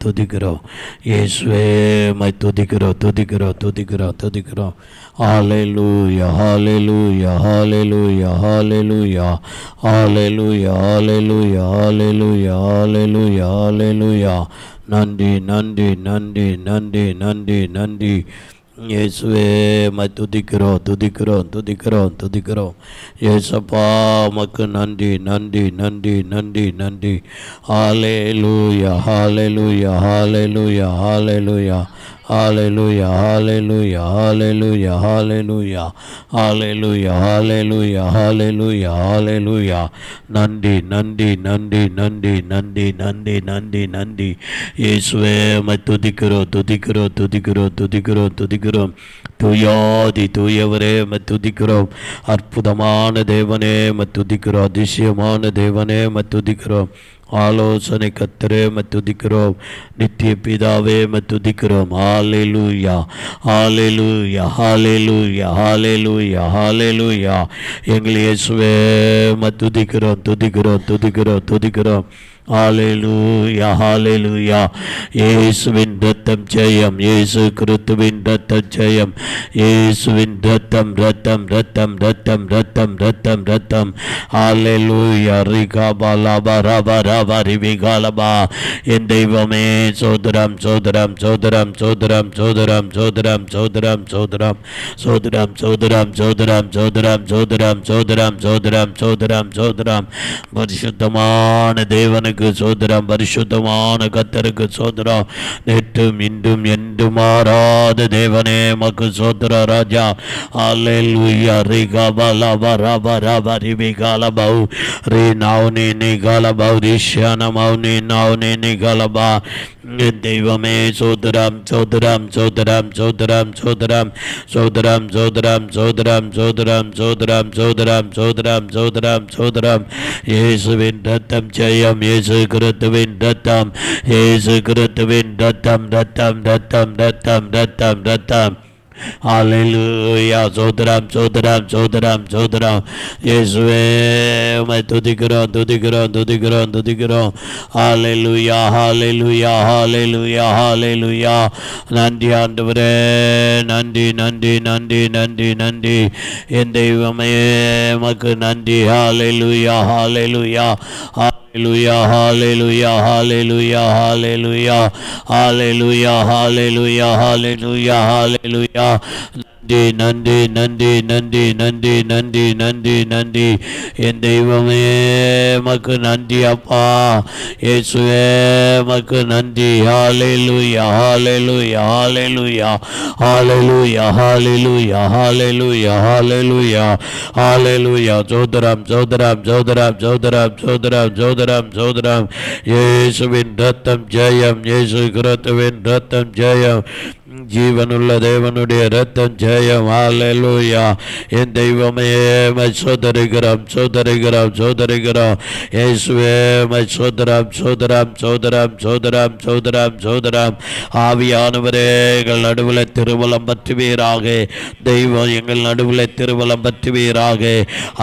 துதிக்கிறோம். இயேசுவே மை துதிக்கிறோம் துதிக்கிறோம் துதிக்கிறோம் துதிக்கிறோம். ஹல்லேலூயா ஹல்லேலூயா ஹல்லேலூயா ஹல்லேலூயா ஹல்லேலூயா ஹல்லேலூயா ஹல்லேலூயா ஹல்லேலூயா ஹல்லேலூயா. நன்றி நன்றி நன்றி நன்றி நன்றி நன்றி. இயேசுவே மை துதிக்கிறோம் துதிக்கிறோம் துதிக்கிறோம் துதிக்கிறோம். இயேசப்பா உமக்கு நன்றி நன்றி நன்றி நன்றி நன்றி. ஹல்லேலூயா ஹல்லேலூயா ஹல்லேலூயா ஹல்லேலூயா ஹல்லேலூயா ஹல்லேலூயா ஹல்லேலூயா ஹல்லேலூயா ஹல்லேலூயா ஹல்லேலூயா ஹல்லேலூயா ஹல்லேலூயா. நன்றி நன்றி நன்றி நன்றி நன்றி நன்றி நன்றி நன்றி. இயேசுவே மை துதிக்கிறோம் துதிக்கிறோம் துதிக்கிறோம் துதிக்கிறோம் துதிக்கிறோம். தூயாதி தூயவரே மை துதிக்கிறோம். அற்புதமான தேவனே மை துதிக்கிறோம். அதிசயமான தேவனே மை துதிக்கிறோம். ஆலோசனை கர்த்தரே மை துதிக்கிறோம். நித்திய பிதாவே மை துதிக்கிறோம். ஹல்லேலூயா ஹல்லேலூயா ஹல்லேலூயா ஹல்லேலூயா ஹல்லேலூயா. எங்கள் இயேசுவே மை துதிக்கிறோம் துதிக்கிறோம் துதிக்கிறோம் துதிக்கிறோம். ஹல்லேலூயா ஹல்லேலூயா. இயேசுவின் ரத்தம் ஜெயம். இயேசு கிறிஸ்துவின் ரத்தம் ஜெயம். இயேசுவின் ரத்தம் ரத்தம் ரத்தம் ரத்தம் ரத்தம் ரத்தம் ரத்தம். ஹல்லேலூயா. ரிகாபாலாபா ரபா ரபா ரிவிகாலபா. என் தெய்வமே சோதரம் சோதரம் சோதரம் சோதரம் சோதரம் சோதரம் சோதரம் சோதரம் சோதரம் சோதரம் சோதரம் சோதரம் சோதரம் சோதரம் சோதரம் சோதரம் சோதரம். பரிசுத்தமான தேவனுக்கு சோதரம். பரிசுத்தமான கர்த்தருக்கு சோதரம். நேற்றும் இன்றும் என்றும் மாறாத தேவனே மக்கு சோதர ராஜா. ஹல்லேலூயா. ரிகாபாலாபா ரபா ரபா ரிவிகாலபா ரே நௌனி நிகாலபா ரிஷான மௌனி நௌனி நிகாலபா. என் தெய்வமே சோதரம் சோதரம் சோதரம் சோதரம் சோதரம் சோதரம் சோதரம் சோதரம் சோதரம் சோதரம் சோதரம் சோதரம் சோதரம் சோதரம். இயேசுவின் ரத்தம் ஜெயம். இயேசு கிறிஸ்துவின் ரத்தம். இயேசு கிறிஸ்துவின் ரத்தம் ரத்தம் ரத்தம் ரத்தம் ரத்தம் ரத்தம். ஹல்லேலூயா. சோதரம் சோதரம் சோதரம் சோதரம். இயேசுவே உம்மை துதிக்கிறோம் துதிக்கிறோம் துதிக்கிறோம் துதிக்கிறோம். ஹல்லேலூயா ஹல்லேலூயா ஹல்லேலூயா ஹல்லேலூயா. நன்றி ஆண்டவரே நன்றி நன்றி நன்றி நன்றி நன்றி. என் தெய்வமே உமக்கு நன்றி. ஹல்லேலூயா ஹல்லேலூயா ஹல்லேலூயா ஹல்லேலூயா ஹல்லேலூயா ஹல்லேலூயா ஹல்லேலூயா ஹல்லேலூயா ஹல்லேலூயா ஹல்லேலூயா. நன்றி நன்றி நன்றி நன்றி நன்றி நன்றி நன்றி. என் தெய்வமே மக்கு நன்றி அப்பா. இயேசுவே மக்கு நன்றி. ஹல்லேலூயா ஹல்லேலூயா ஹல்லேலூயா ஹல்லேலூயா ஹல்லேலூயா ஹல்லேலூயா ஹல்லேலூயா ஹல்லேலூயா. சோதரம் சோதரம் சோதரம் சோதரம் சோதரம் சோதரம் சோதரம். இயேசுவின் ரத்தம் ஜெயம். இயேசு கிறிஸ்துவின் ரத்தம் ஜெயம். ஜீவனுள்ள தேவனுடைய ரத்தம் ஜெயம். ஹல்லேலூயா. என் தெய்வமே மை சோதரிக்கிறோம் சோதரிக்கிறோம் சோதரிக்கிறோம். இயேசுவே மை சோதரம் சோதரம் சோதரம் சோதரம் சோதரம் சோதரம். ஆவியானவரே எங்கள் நடுவில் திருவலம் பற்றுவீராக. தெய்வம் எங்கள் நடுவில் திருவலம் பற்றுவீராக.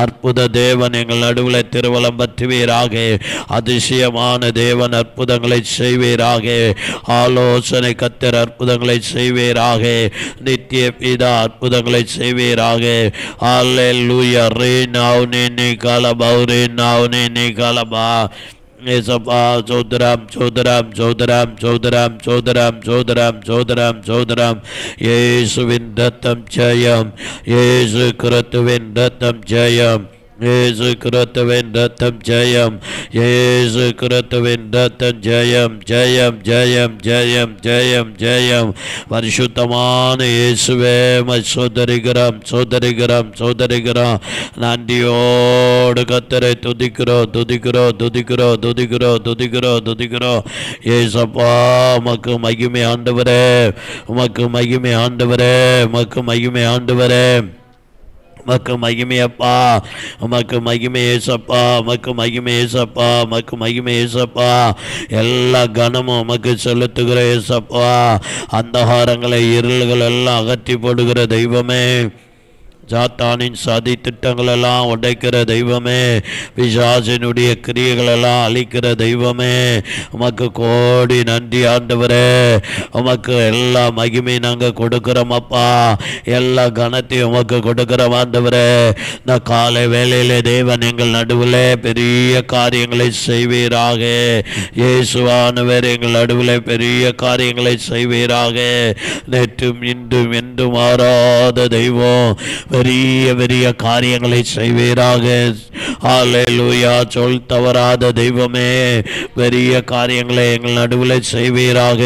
அற்புத தேவன் எங்கள் நடுவில் திருவலம் பற்றுவீராக. அதிசயமான தேவன் அற்புதங்களை செய்வீராக. ஆலோசனை கர்த்தர் அற்புதங்களை செய்வீராக. நித்திய பிதா அற்புதங்களை செய்வீராக. ஹல்லேலூயா. ரே நௌனி நிகாலபா ரே நௌனி நிகாலபா. ஏசப்பா சோதரம் சோதரம் சோதரம் சோதரம் சோதரம் சோதரம் சோதரம் சோதரம். இயேசுவின் ரத்தம் ஜெயம். இயேசு கிறிஸ்துவின் ரத்தம் ஜெயம். இயேசு கிறிஸ்துவின் ரத்தம் ஜெயம். இயேசு கிறிஸ்துவின் ரத்தம் ஜெயம் ஜெயம் ஜெயம் ஜெயம் ஜெயம் ஜெயம். பரிசுத்தமான இயேசுவே மை சோதரிக்கிறோம் சோதரிக்கிறோம் சோதரிக்கிறோம். நன்றியோடு கர்த்தரை துதிக்கிறோம் துதிக்கிறோம் துதிக்கிறோம் துதிக்கிறோம் துதிக்கிறோம் துதிக்கிறோம். ஏசப்பா உமக்கு மகிமை ஆண்டவரே. உமக்கு மகிமை ஆண்டவரே. உமக்கு மகிமை ஆண்டவரே. உமக்கு மகிமை அப்பா. உமக்கு மகிமை ஏசப்பா. உமக்கு மகிமை ஏசப்பா. உமக்கு மகிமை ஏசப்பா. எல்லா கனமும் உமக்கு செலுத்துகிற ஏசப்பா. அந்தகாரங்களை இருள்கள் எல்லாம் அகற்றி போடுகிற தெய்வமே. சாத்தானின் சதி திட்டங்கள் எல்லாம் உடைக்கிற தெய்வமே, பிசாசினுடைய கிரியைகள் எல்லாம் அழிக்கிற தெய்வமே, உமக்கு கோடி நன்றி ஆண்டவரே. உமக்கு எல்லா மகிமை நாங்கள் கொடுக்கிறோம் அப்பா, எல்லா கனத்தையும் உமக்கு கொடுக்கிறோம் ஆண்டவரே. இந்த காலை வேளையிலே தேவன் எங்கள் நடுவில் பெரிய காரியங்களை செய்வீராக. இயேசுவானவர் எங்கள் நடுவில் பெரிய காரியங்களை செய்வீராக. நேற்றும் இன்றும் என்றும் மாறாத தெய்வம் பெரிய பெரிய காரியங்களை செய்வீராக. ஹல்லேலூயா. சொல் தவறாத தெய்வமே, பெரிய காரியங்களை எங்கள் நடுவில் செய்வீராக.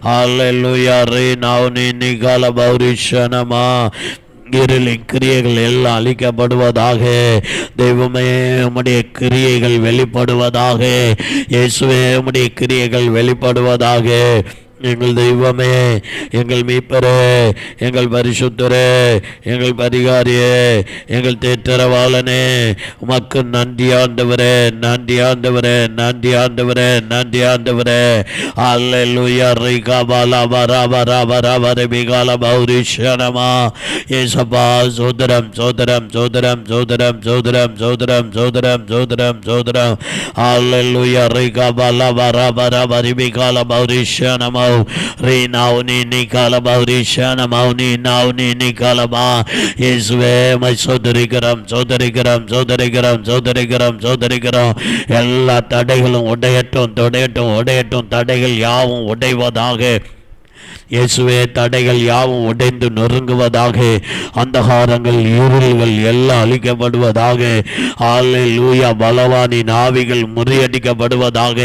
ஹல்லேலூயா. ரீனாவுனி நிகால பௌரிஷனமா, இருளின் கிரியைகள் எல்லாம் அழிக்கப்படுவதாக. தெய்வமே, உம்முடைய கிரியைகள் வெளிப்படுவதாக. இயேசுவே, உம்முடைய கிரியைகள் வெளிப்படுவதாக. எங்கள் தெய்வமே, எங்கள் மீட்பரே, எங்கள் பரிசுத்தரே, எங்கள் பரிகாரியே, எங்கள் தேற்றரவாளனே, உமக்கு நன்றி ஆண்டவரே, நன்றி ஆண்டவரே, நன்றி ஆண்டவரே, நன்றி ஆண்டவரே. அல்லேலூயா. ரிகாபாலா பராபரா பராபர பிகால பௌரிஷனமா. ஏசப்பா சோதரம் சோதரம் சோதரம் சோதரம் சோதரம் சோதரம் சோதரம் சோதரம் சோதரம். அல்லேலூயா. ரிகாபாலா பராபரா பரிபிகால பௌரிஷனமா. ரீனாவுனி நிகால பௌரிஷன மௌனி நாவுனி நிகாலமா. இயேசுவே, மை சோதரிக்கிறோம் சோதரிக்கிறோம் சோதரிக்கிறோம் சோதரிக்கிறோம் சோதரிக்கிறோம். எல்லா தடைகளும் உடையட்டும் தொடையட்டும் உடையட்டும். தடைகள் யாவும் உடைவதாக. இயேசுவே, தடைகள் யாவும் உடைந்து நொறுங்குவதாக. அந்தகாரங்கள் இருள்கள் எல்லாம் அழிக்கப்படுவதாக. அல்லேலூயா. பலவானின் ஆவிகள் முறியடிக்கப்படுவதாக.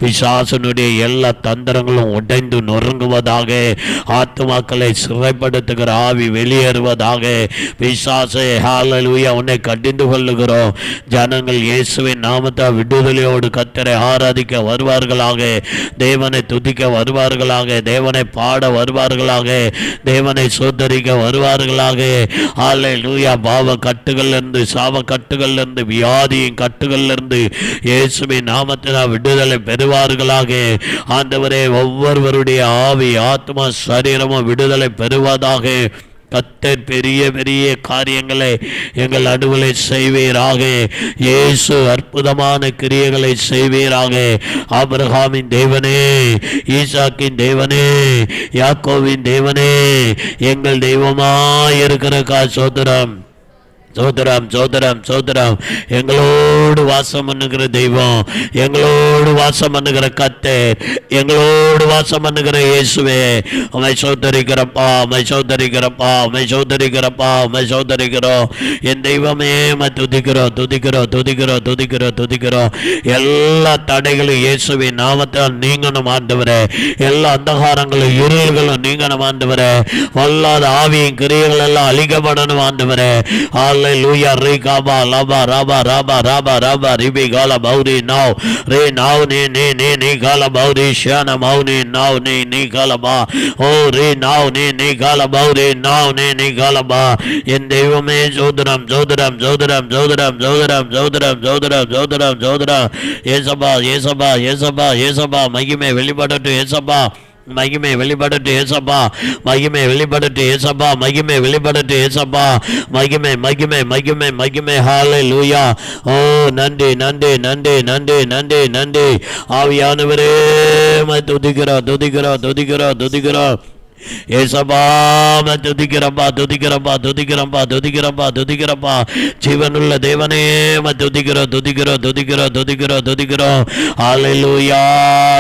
பிசாசனுடைய எல்லா தந்திரங்களும் உடைந்து நொறுங்குவதாக. ஆத்துமாக்களை சிறைப்படுத்துகிற ஆவி வெளியேறுவதாக. பிசாசே, ஹல்லேலூயா, உன்னை கடிந்து கொள்ளுகிறோம். ஜனங்கள் இயேசுவின் நாமத்தை விடுதலையோடு கர்த்தரை ஆராதிக்க வருவார்களாக. தேவனை துதிக்க வருவார்களாக. தேவனை பாட வருவார்களாக. தேவனை சோதரிக்க வருவார்களாக. ஹல்லேலூயா. பாவ கட்டுகளிலிருந்து, சாப கட்டுகளிலிருந்து, வியாதியின் கட்டுகளிலிருந்து இயேசுவின் நாமத்தினால் விடுதலை பெறுவார்களாக. ஆண்டவரே, ஒவ்வொருவருடைய ஆவி, ஆத்மா, சரீரமும் விடுதலை பெறுவதாக. கர்த்தர் பெரிய பெரிய காரியங்களை எங்கள் நடுவில் செய்வீராக. இயேசு அற்புதமான கிரியைகளை செய்வீராக. ஆபிரகாமின் தேவனே, ஈசாக்கின் தேவனே, யாக்கோவின் தேவனே, எங்கள் தெய்வமாய் இருக்கிற சோதரம் சோதரம் சோதரம் சோதரம். எங்களோடு வாசம் பண்ணுகிற தெய்வம், எங்களோடு வாசம் பண்ணுகிற கர்த்தர், எங்களோடு வாசம் பண்ணுகிற இயேசுவே, உம்மை சோதரிக்கிறப்பா, உம்மை சோதரிக்கிறப்பா, உம்மை சோதரிக்கிறப்பா, உம்மை சோதரிக்கிறோம். என் தெய்வமே, உம்மை துதிக்கிறோம் துதிக்கிறோம் துதிக்கிறோம் துதிக்கிறோம் துதிக்கிறோம். எல்லா தடைகளும் இயேசுவின் நாமத்தால் நீங்கணும் ஆண்டவரே. எல்லா அந்தகாரங்களும் இருள்களும் நீங்கணும் ஆண்டவரே. வல்லாத ஆவியின் கிரியைகள் எல்லாம் அழிக்கப்படணும் ஆண்டவரே. Hallelujah. Rekaba laba raba raba raba raba ribi gala bauri now. Re now ni gala bauri shana mauni now ni gala ba. Oh re now ni gala bauri now ni gala ba. In தெய்வமே, ஜோதரம் ஜோதரம் ஜோதரம் ஜோதரம் ஜோதரம் ஜோதரம் ஜோதரம் ஜோதரம் ஜோதரம். ஏசப்பா ஏசப்பா ஏசப்பா ஏசப்பா. மகிமை வெளிப்படட்டும் ஏசப்பா, மகிமை வெளிப்படட்டு ஏசப்பா, மகிமை வெளிப்படட்டு ஏசப்பா, மகிமை வெளிப்படட்டு ஏசப்பா, மகிமை மகிமை மகிமை மகிமை. ஹல்லேலூயா. ஓ நன்றி நன்றி நன்றி நன்றி நன்றி நன்றி. ஆவியானவரே, துதிக்கிறோம் துதிக்கிறோம் துதிக்கிறோம் துதிக்கிறோம். ஏசப்பா, துதிக்கிறப்பா துதிக்கிறப்பா துதிக்கிறப்பா துதிக்கிறப்பா துதிக்கிறப்பா. ஜீவனுள்ள தேவனே, துதிக்கிறோம் துதிக்கிறோம் துதிக்கிறோம் துதிக்கிறோம் துதிக்கிறோம். ஹல்லேலூயா.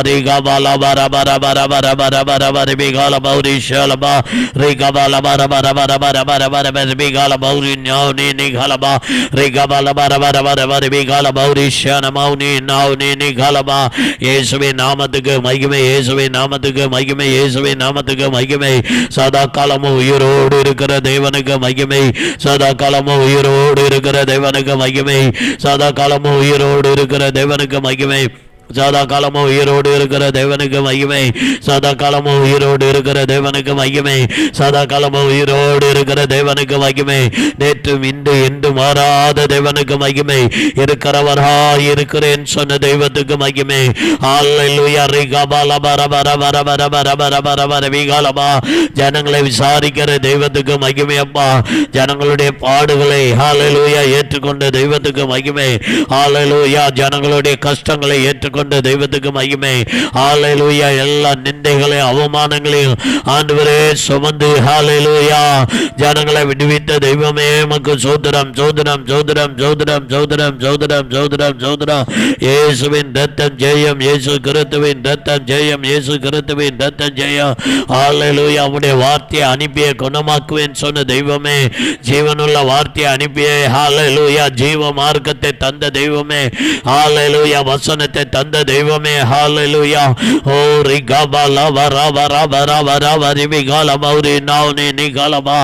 ரிகபாலா பரா பரா பரா பரா பரா பரா பரா பிகால பௌரி ஷலபா. ரிகபாலா பரா பரா பரா பரா பரா பரா பரா பிகால பௌரி நௌனி நிகலபா. ரிகபாலா பரா பரா பரா பரா பிகால பௌரி ஷனமௌனி நௌனி நிகலபா. இயேசுவின் நாமத்துக்கு மகிமை, இயேசுவின் நாமத்துக்கு மகிமை, இயேசுவின் நாமத்துக்கு மகிமை. சதா காலமும் உயிரோடு இருக்கிற தேவனுக்கு மகிமை, சதா காலமும் உயிரோடு இருக்கிற தேவனுக்கு மகிமை, சதா காலமும் உயிரோடு இருக்கிற தேவனுக்கு மகிமை. சதா காலமும் உயிரோடு இருக்கிற தேவனுக்கு மகிமை. சதா காலமும் உயிரோடு இருக்கிற தேவனுக்கு மகிமை. சதா காலமும் உயிரோடு இருக்கிற தேவனுக்கு மகிமை. நேற்றும் இன்று என்று மாறாத தேவனுக்கு மகிமை. இருக்கிறவராய் இருக்கிறேன் சொன்ன தெய்வத்துக்கு மகிமை. அல்லேலூயா. ஜனங்களை விசாரிக்கிற தெய்வத்துக்கு மகிமை அப்பா. ஜனங்களுடைய பாடுகளை அல்லேலூயா ஏற்றுக்கொண்ட தெய்வத்துக்கு மகிமை. அல்லேலூயா. ஜனங்களுடைய கஷ்டங்களை ஏற்றுக்கொண்ட தெய்வத்துக்கு மகிமை. ஹல்லேலூயா. எல்லா நிந்தைகளையும் அவமானங்களையும் ஆண்டவரே சுமந்து ஹல்லேலூயா ஜனங்களை விடுவித்த தெய்வமே உமக்கு ஸ்தோத்திரம் ஸ்தோத்திரம் ஸ்தோத்திரம் ஸ்தோத்திரம் ஸ்தோத்திரம் ஸ்தோத்திரம் ஸ்தோத்திரம் ஸ்தோத்திரம். இயேசுவின் இரத்தம் ஜெயம். இயேசு கிறிஸ்துவின் இரத்தம் ஜெயம். இயேசு கிறிஸ்துவின் இரத்தம் ஜெயம். ஹல்லேலூயா. உம்முடைய வார்த்தையை அனுப்பிய குணமாக்குவேன் சொன்ன தெய்வமே, ஜீவனுள்ள வார்த்தையை அனுப்பிய ஹல்லேலூயா ஜீவ மார்க்கத்தை தந்த தெய்வமே, ஹல்லேலூயா வசனத்தை தந்த தெய்வமே. ஹல்லேலூயா. ஓ ரிகபல வரவர வரவர வரிவிகால மௌரி நாவுனே நிகாலமா.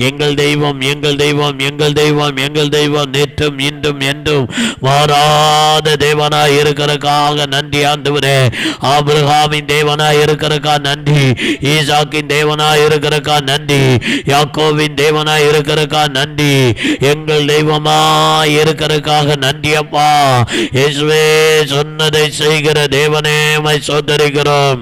எங்கள் தெய்வம் எங்கள் தெய்வம் எங்கள் தெய்வம் எங்கள் தெய்வம் நேற்றும் இன்றும் என்றும் மாறாத தேவனாய் இருக்கிறதுக்காக நன்றி ஆண்டவரே. ஆபிரகாமின் தேவனாய் இருக்கிறதுக்கா நன்றி. ஈசாக்கின் தேவனாய் இருக்கிறதுக்கா நன்றி. யாக்கோவின் தேவனாய் இருக்கிறதுக்கா நன்றி. எங்கள் தெய்வமாய் இருக்கிறதுக்காக நன்றி அப்பா. இயேசுவே சொன்னதை செய்கிற தேவனே உம்மை ஸ்தோத்திரிக்கிறோம்.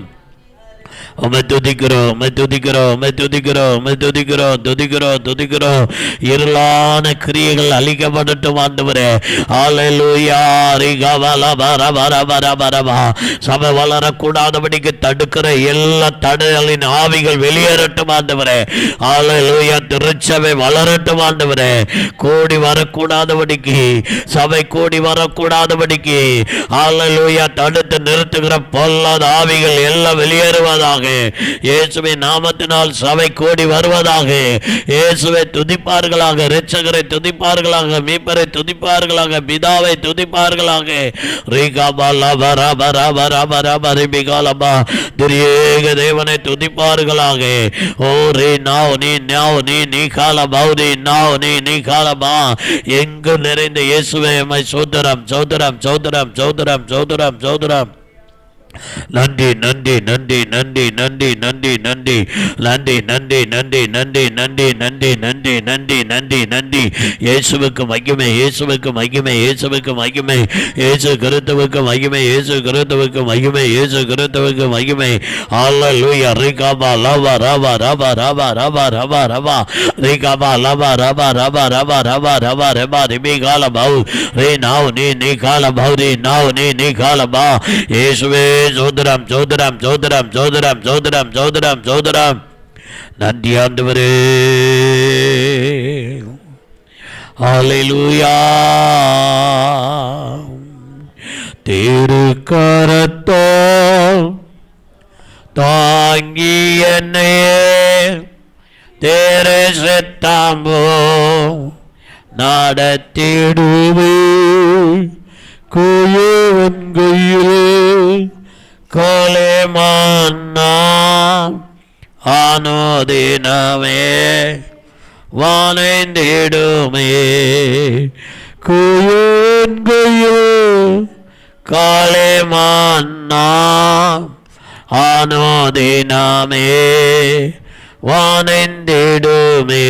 உம்மை துதிக்கிறோம் உம்மை துதிக்கிறோம் உம்மை துதிக்கிறோம் உம்மை துதிக்கிறோம் துதிக்கிறோம் துதிக்கிறோம். இருளான கிரியைகள் அழிக்கப்படட்டும் ஆண்டவரே. ஹல்லேலூயா. ரிகவல பர பர பர பரபா. சபை வளரக்கூடாதபடிக்கு தடுக்கிற எல்லா தடைகளின் ஆவிகள் வெளியேறட்டும் ஆண்டவரே. ஹல்லேலூயா. திருச்சபை வளரட்டும் ஆண்டவரே. கூடி வரக்கூடாதபடிக்கு சபை கூடி வரக்கூடாதபடிக்கு ஹல்லேலூயா தடுத்து நிறுத்துகிற பொல்லாத ஆவிகள் எல்லாம் வெளியேறுவதாக. இயேசுவின் நாமத்தினால் சபை கூடி வருவதாக. இயேசுவை துதிப்பார்களாக, இரட்சகரை துதிப்பார்களாக, மீட்பரை துதிப்பார்களாக, பிதாவை துதிப்பார்களாக. திரியேக தேவனை துதிப்பார்களாக. ஓ ரே நாவ் நீ நாவ் நீ நீ கால பௌதி நாவ் நீ நீ காலமா. எங்கு நிறைந்த இயேசுவே உம்மை ஸ்தோத்திரம் ஸ்தோத்திரம் ஸ்தோத்திரம் ஸ்தோத்திரம் ஸ்தோத்திரம் ஸ்தோத்திரம். நன்றி நன்றி நன்றி நன்றி நன்றி நன்றி நன்றி நன்றி நன்றி நன்றி நன்றி நன்றி நன்றி நன்றி நன்றி நன்றி நன்றி. இயேசுவுக்கு மகிமை இயேசுவுக்கு மகிமை இயேசுவுக்கு மகிமை. இயேசு கிறிஸ்துவுக்கு மகிமை இயேசு கிறிஸ்துவுக்கு மகிமை இயேசு கிறிஸ்துவுக்கு மகிமை. ஹல்லேலூயா. ரிகபா லவா ரவா ரவா ரவா ரவா ரவா ரவா ரிகபா லவா ரவா ரவா ரவா ரவா ரவா ரவா ரிபி கால பௌ ரே நாவ் நீ நீ கால பௌ ரே நாவ் நீ நீ கால பா. இயேசுவே சோதரம் சோதரம் சோதரம் சோதரம் சோதரம் சோதரம் சோதரம். நன்றி ஆண்டவரே. ஹல்லேலூயா. திருக்கரத்தால் தாங்கி என்னை தேரே செத்தாம்போ நடத்திடுவே கோயவன் கையில் கோலே மன்னா ஆனோதினமே வானைந்திடுமே. கோயவன் கையில் கோலே மன்னா ஆனோதினமே வானைந்திடுமே.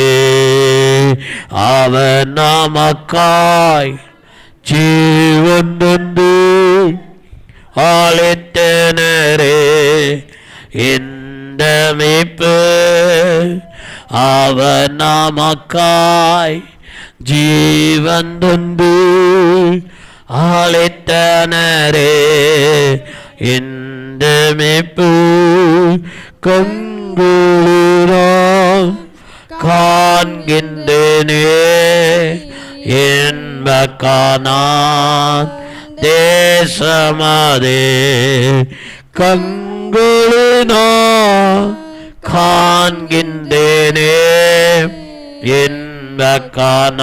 அவர் நமக்காய் ஜீவன் தந்து ஆளித்தனரே இந்த மீட்பு. அவர் நமக்காய் ஜீவன் தந்து ஆளித்தனரே இந்த மீட்பு. கண்குளிரால் காண்கின்றேனே என்பகானான் தேசமதே. கண்களினால் காண்கின்றேனே என்பகானான்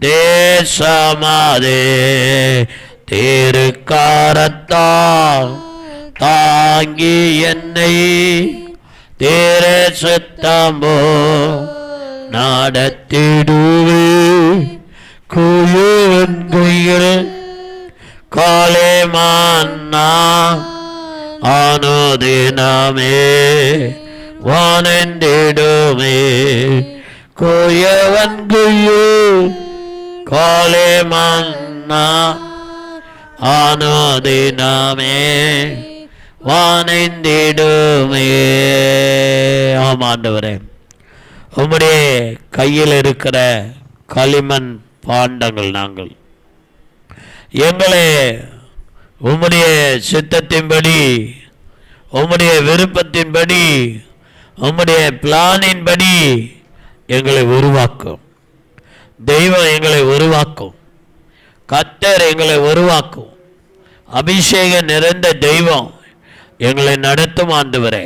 தேசமதே. திருக்கரத்தால் தாங்கி என்னை தேரே சுத்தம்போ நடத்திடுவே. கோயவன் கையில் காலே மன்னா அனுதினமே வானெந்திடுமே கோயவன் குயு காலே மன்னா அனுதினமே வானெந்திடுமே. ஆமாண்டவரே, உம்முடைய கையில் இருக்கிற களிமண் பாண்டங்கள் நாங்கள். எங்களை உம்முடைய சித்தத்தின்படி, உம்முடைய விருப்பத்தின்படி, உம்முடைய பிளானின்படி எங்களை உருவாக்கும். தெய்வம் எங்களை உருவாக்கும். கர்த்தர் எங்களை உருவாக்கும். அபிஷேகம் நிறைந்த தெய்வம் எங்களை நடத்தும் ஆண்டவரே,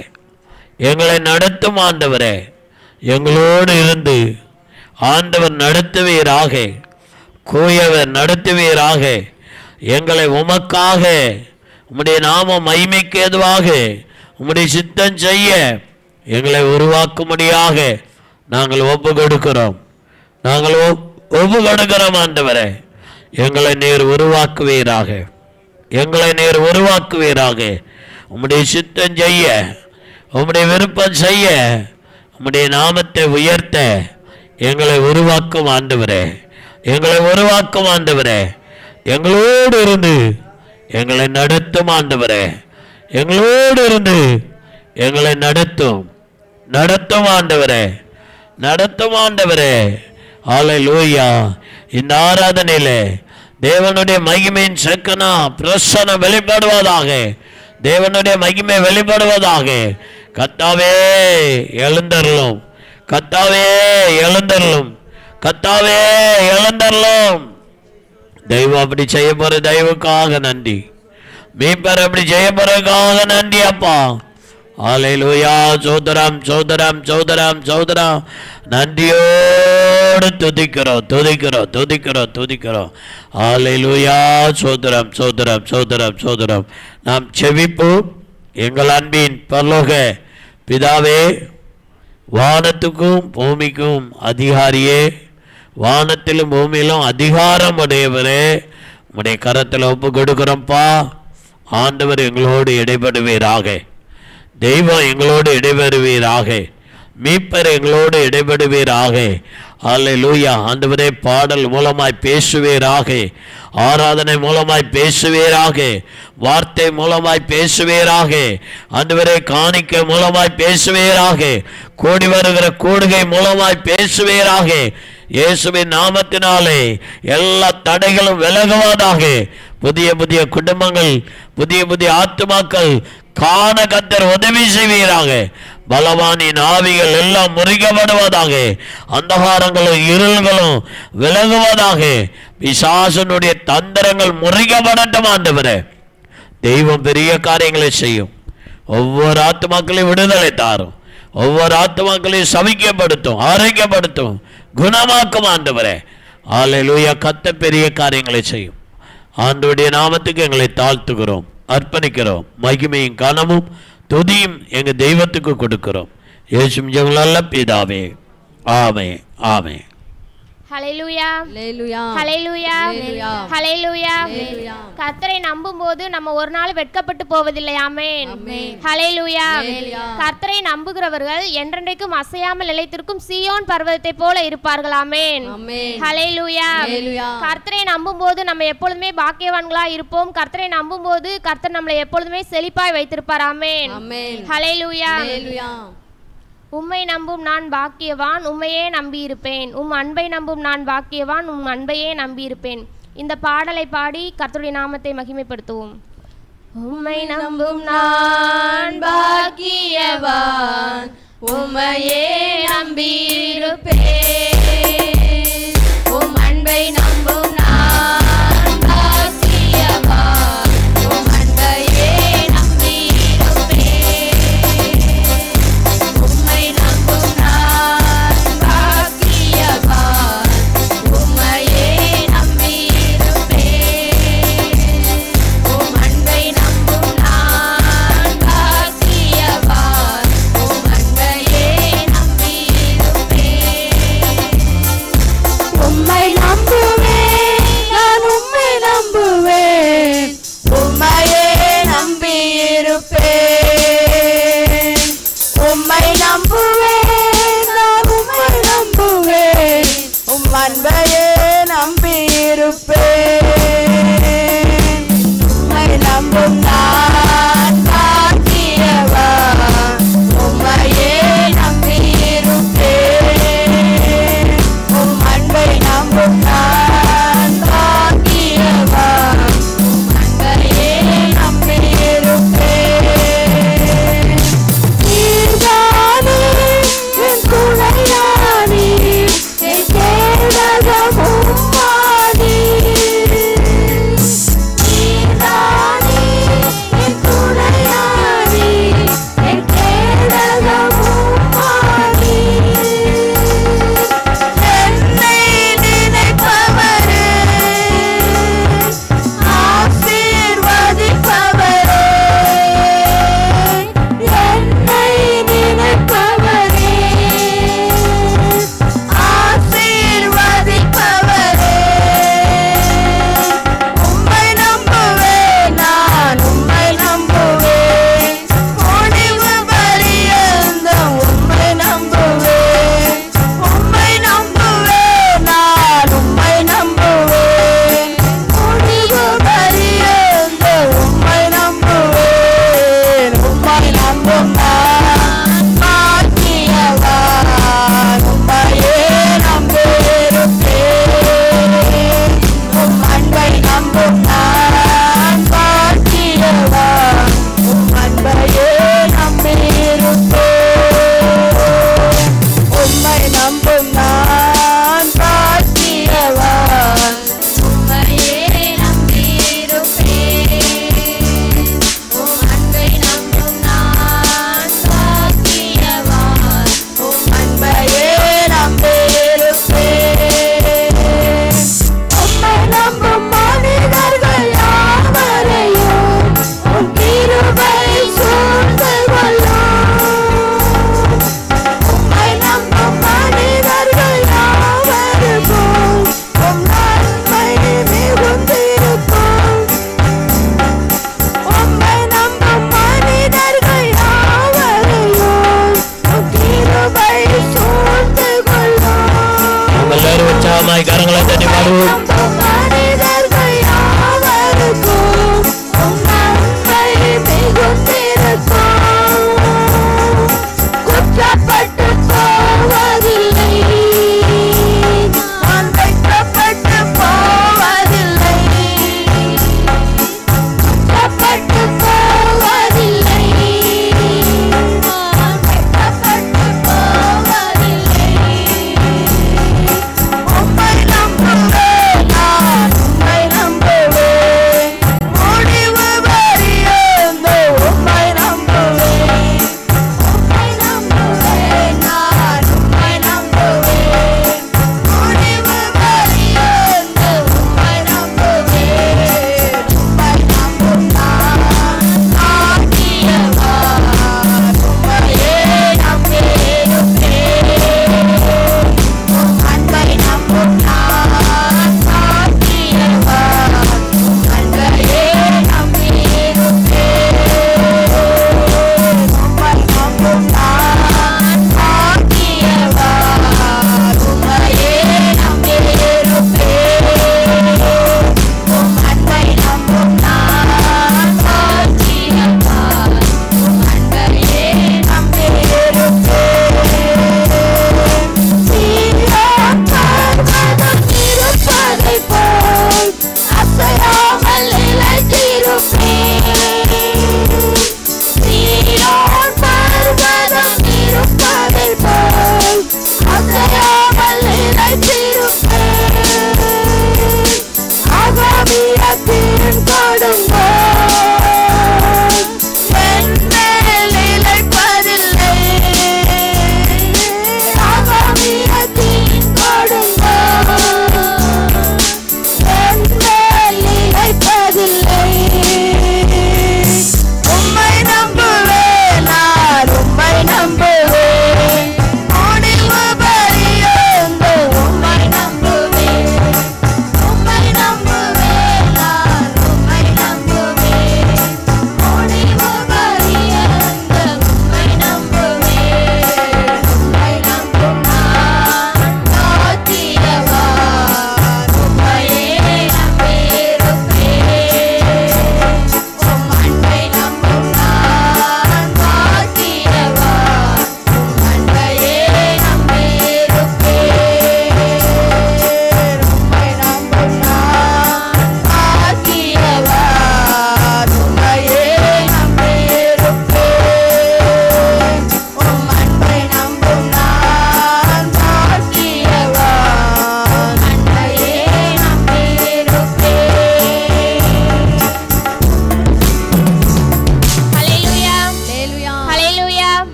எங்களை நடத்தும் ஆண்டவரே. எங்களோடு இருந்து ஆண்டவர் நடத்துவீராக, கூயவர் நடத்துவீராக. எங்களை உமக்காக, உம்முடைய நாம மகிமைக்கு ஏதுவாக உம்முடைய சித்தம் செய்ய எங்களை உருவாக்கும்படியாக நாங்கள் ஒப்பு கொடுக்கிறோம். நாங்கள் ஒப்பு கொடுக்கிறோம் ஆண்டவரே. எங்களை நீர் உருவாக்குவீராக, எங்களை நீர் உருவாக்குவீராக. உம்முடைய சித்தம் செய்ய, உம்முடைய விருப்பம் செய்ய, உம்முடைய நாமத்தை உயர்த்த எங்களை உருவாக்கும் ஆண்டவரே, எங்களை உருவாக்கும் ஆண்டவரே. எங்களோடு இருந்து எங்களை நடத்தும் ஆண்டவரே, எங்களோடு இருந்து எங்களை நடத்தும் ஆண்டவரே, நடத்தும் ஆண்டவரே. ஹல்லேலூயா. இந்த ஆராதனையிலே தேவனுடைய மகிமையின் சக்கனா பிரசன்னம் வெளிப்படுவதாக, தேவனுடைய மகிமை வெளிப்படுவதாக. கர்த்தாவே எழுந்தருளும், கர்த்தாவே எழுந்தருளும், கர்த்தாவே எழுந்தருளும். தெய்வம் அப்படி செய்ய போற தெய்வக்காக நன்றி. மீட்பர் அப்படி செய்ய போறதுக்காக நன்றி அப்பா. ஹல்லேலூயா. சோதரம் சோதரம் சோதரம் சோதரம் நன்றியோடு துதிக்கிறோம், துதிக்கிறோம், துதிக்கிறோம், துதிக்கிறோம். ஹல்லேலூயா. சோதரம் சோதரம் சோதரம் சோதரம். நாம் செவிப்போம். எங்கள் அன்பின் பரலோக பிதாவே, வானத்துக்கும் பூமிக்கும் அதிகாரியே, வானத்திலும் பூமியிலும் அதிகாரம் உடையவரே, உம்முடைய கரத்தில் ஒப்பு கொடுக்கிறோம்ப்பா. ஆண்டவர் எங்களோடு இடைபடுவீராக, தெய்வம் எங்களோடு இடைபெறுவீராக, மீட்பர் எங்களோடு இடைபடுவீராக. ஹல்லேலூயா. ஆண்டவரே, பாடல் மூலமாய் பேசுவீராக, ஆராதனை மூலமாய் பேசுவீராக, வார்த்தை மூலமாய் பேசுவீராக. ஆண்டவரே, காணிக்கை மூலமாய் பேசுவீராக, கூடி வருகிற கூடுகை மூலமாய் பேசுவீராக. இயேசுவின் நாமத்தினாலே எல்லா தடைகளும் விலகுவதாக. புதிய புதிய குடும்பங்கள், புதிய புதிய ஆத்துமாக்கள் காண கர்த்தர் உதவி செய்வீராக. பலவானின் ஆவிகள் எல்லாம் முறிக்கப்படுவதாக. அந்தகாரங்களும் இருள்களும் விலகுவதாக. பிசாசனுடைய தந்திரங்கள் முறிக்கப்படட்டும் ஆண்டவரே. தெய்வம் பெரிய காரியங்களை செய்யும். ஒவ்வொரு ஆத்துமாக்களையும் விடுதலை தாரும், ஒவ்வொரு ஆத்துமாக்களையும் சபிக்கப்படுத்தும், ஆரோக்கியப்படுத்தும், குணமாக்கும் ஆண்டவரே. ஹல்லேலூயா. கர்த்தர் பெரிய காரியங்களை செய்யும். ஆண்டவருடைய நாமத்துக்கு எங்களை தாழ்த்துகிறோம், அர்ப்பணிக்கிறோம். மகிமையும் கனமும் துதியும் எங்கள் தெய்வத்துக்கு கொடுக்கிறோம். இயேசுவின் ஜெபங்களல்ல பிதாவே. ஆமென், ஆமென். ஹல்லேலூயா, ஹல்லேலூயா, ஹல்லேலூயா, ஹல்லேலூயா. கர்த்தரை நம்பும்போது நம்ம ஒரு நாள் வெட்கப்பட்டு போவதில்லை. ஆமென். ஹல்லேலூயா. கர்த்தரை நம்புகிறவர்கள் என்றென்றைக்கும் அசையாமல் நிலைத்திருக்கும் சீயோன் பர்வதத்தை போல இருப்பார்கள். ஆமென். ஹல்லேலூயா. கர்த்தரை நம்பும்போது நம்ம எப்பொழுதுமே பாக்கியவான்களா இருப்போம். கர்த்தரை நம்பும்போது கர்த்தர் நம்மளை எப்பொழுதுமே செழிப்பாய் வைத்திருப்பார். ஆமென். ஹல்லேலூயா. உம்மை நம்பும் நான் பாக்கியவான், உம்மையே நம்பியிருப்பேன். உம் அன்பை நம்பும் நான் பாக்கியவான், உம் அன்பையே நம்பியிருப்பேன். இந்த பாடலை பாடி கர்த்தருடைய நாமத்தை மகிமைப்படுத்துவோம். உம்மை நம்பும் நான் பாக்கியவான், உம்மையே நம்பியிருப்பேன். உம் அன்பை நம்பும் நான் பாக்கியவான், உம் அன்பையே நம்பியிருப்பேன். உம்மை நம்பும் நான் பாக்கியவான், உம்மையே நம்பியிருப்பேன். உம் அன்பை நம்பும் நான் பாக்கியவான், உம் அன்பையே நம்பியிருப்பேன்.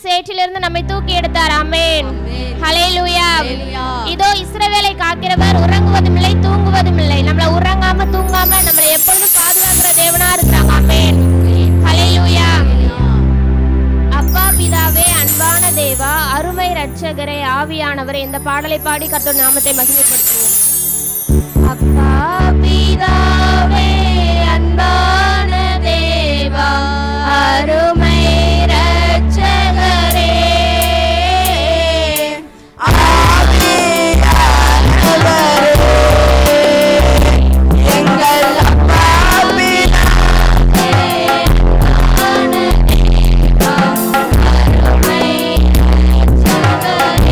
சேற்றிலிருந்து நம்மை தூக்கி எடுத்தார். ஆமென். ஹல்லேலூயா. இதோ இஸ்ரவேலை காக்கிறவர் உறங்குவதும் இல்லை தூங்குவதும் இல்லை. நம்மள உறங்காம தூங்காம நம்மளை எப்பொழுதும் பாதுகாக்கிற தேவனா இருக்கிறாங்க. ஆமென். ஹல்லேலூயா. அப்பா பிதாவே, அன்பான தேவா, அருமை இரட்சகரே, ஆவியானவரே, இந்த பாடலை பாடி கர்த்தர் நாமத்தை மகிமைப்படுத்துவோம். அப்பா பிதாவே, அன்பான தேவா, அருமை இரட்சகரே, எங்கள் அப்பா பிதாவே, அன்பான தேவா, அருமை இரட்சகரே,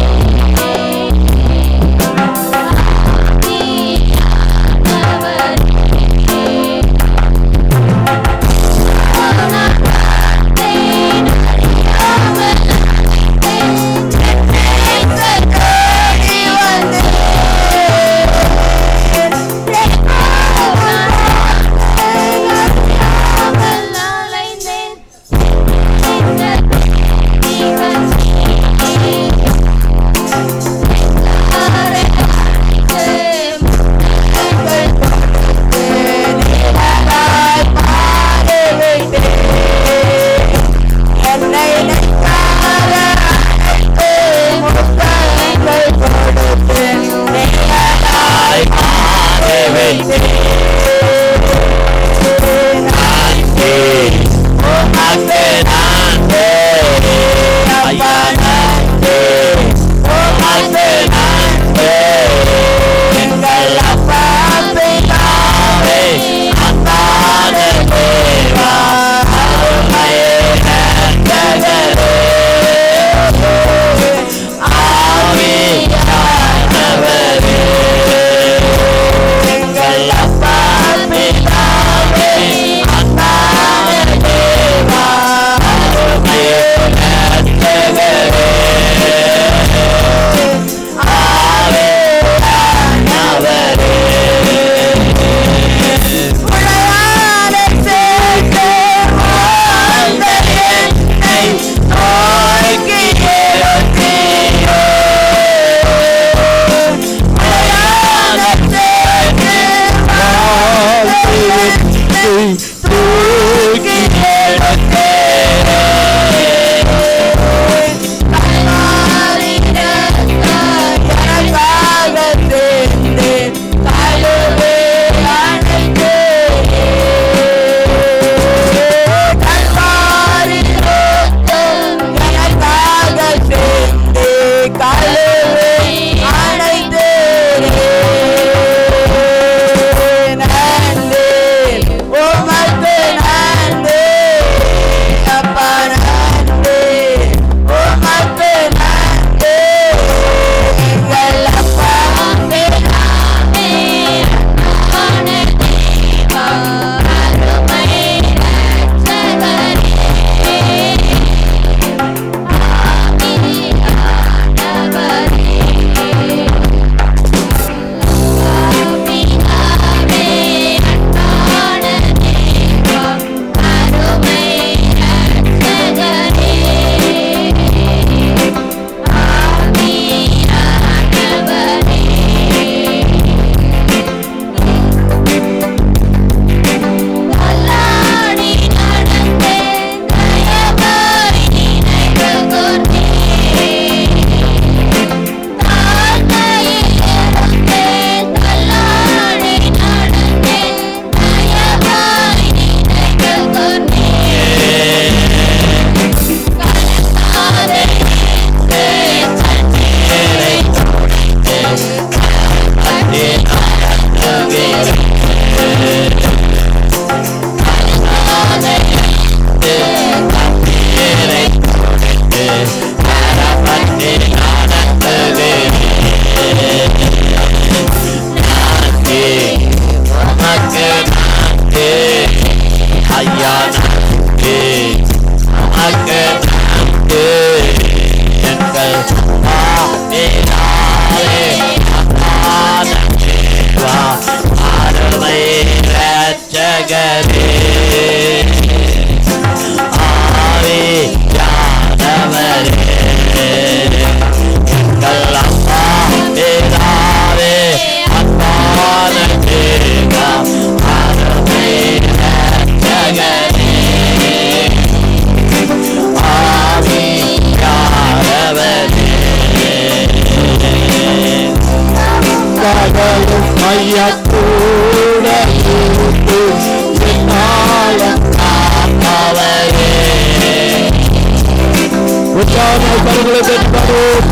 கரங்களை தட்டுவோம்.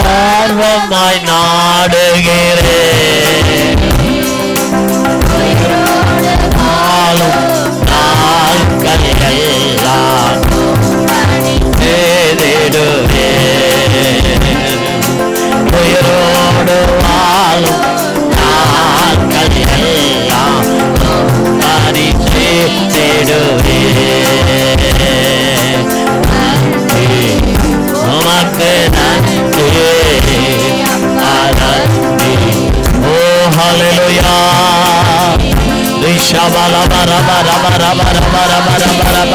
ஆர்வமாய் நாடுகிறேன் நாட்கள் எல்லாம் உயிரோடு வாழும் நாட்கள் எல்லாம் உமக்கு நன்றி ஓ ஹல்லேலூயா ரிஷபல பரப ரப ரப ரப ரப ரப ரப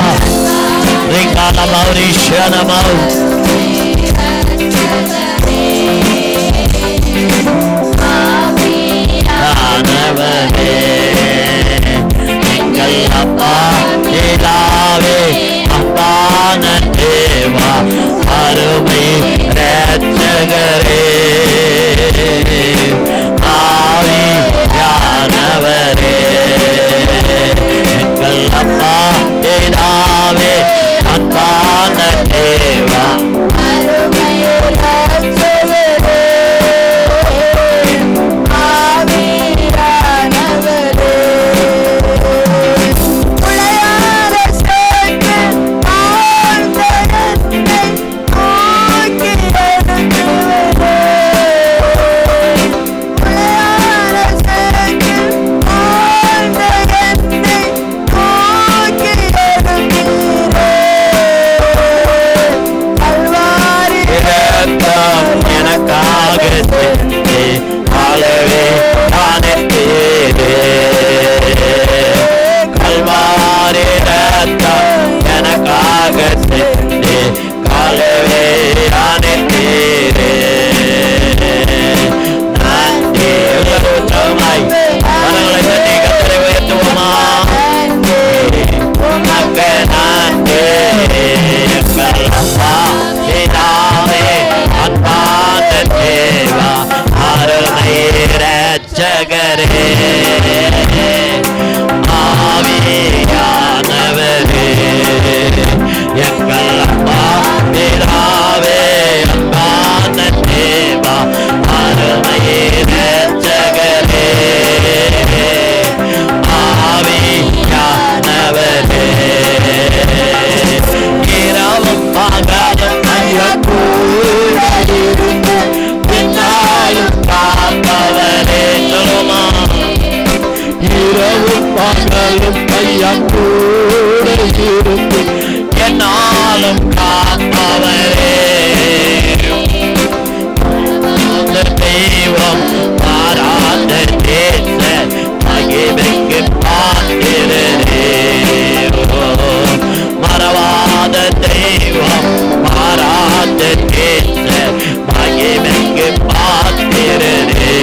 ரிகால மௌரிஷன மௌ ஆனவரே எங்கள் அப்பா பிதாவே அப்பான தேவா அருமை இரட்சகரே ஆவியானவரே எங்கள் அப்பா பிதாவே அப்பான தேவா அருமை இரட்சகரே ஆவியானவரே என்னாலும் காப்பவரே தெய்வம் பாராத தேச மகிமைக்கு பாத்திரரே மறவாத தெய்வம் பாராத தேச மகிமைக்கு பாத்திரரே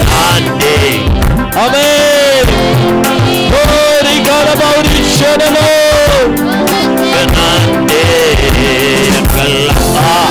நன்றி ஆமென் glory God about each other nande kalla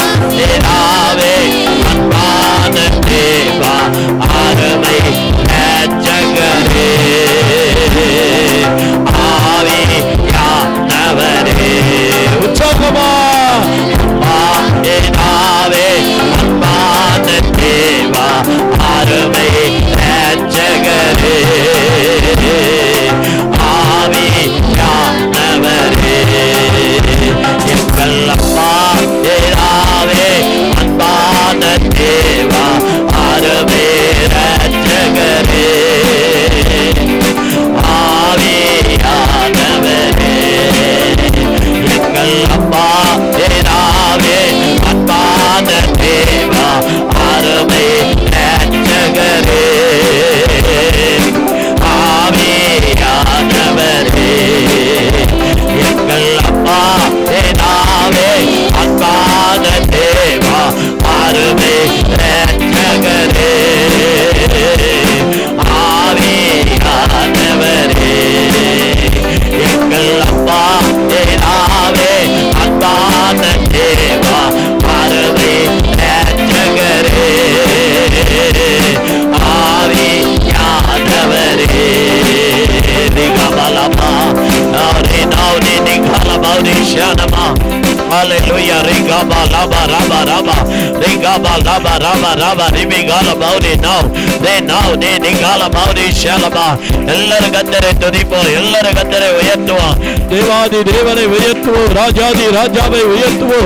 bauri shanama. Hallelujah. Rigaba laba raba raba. Rigaba laba raba raba. Ribigala bauri now. They now they nigala bauri shalaba. Ellare gaddare tudipo. Ellare gaddare uyattuva. Devadi devane uyattuva. Rajadi rajave uyattuva.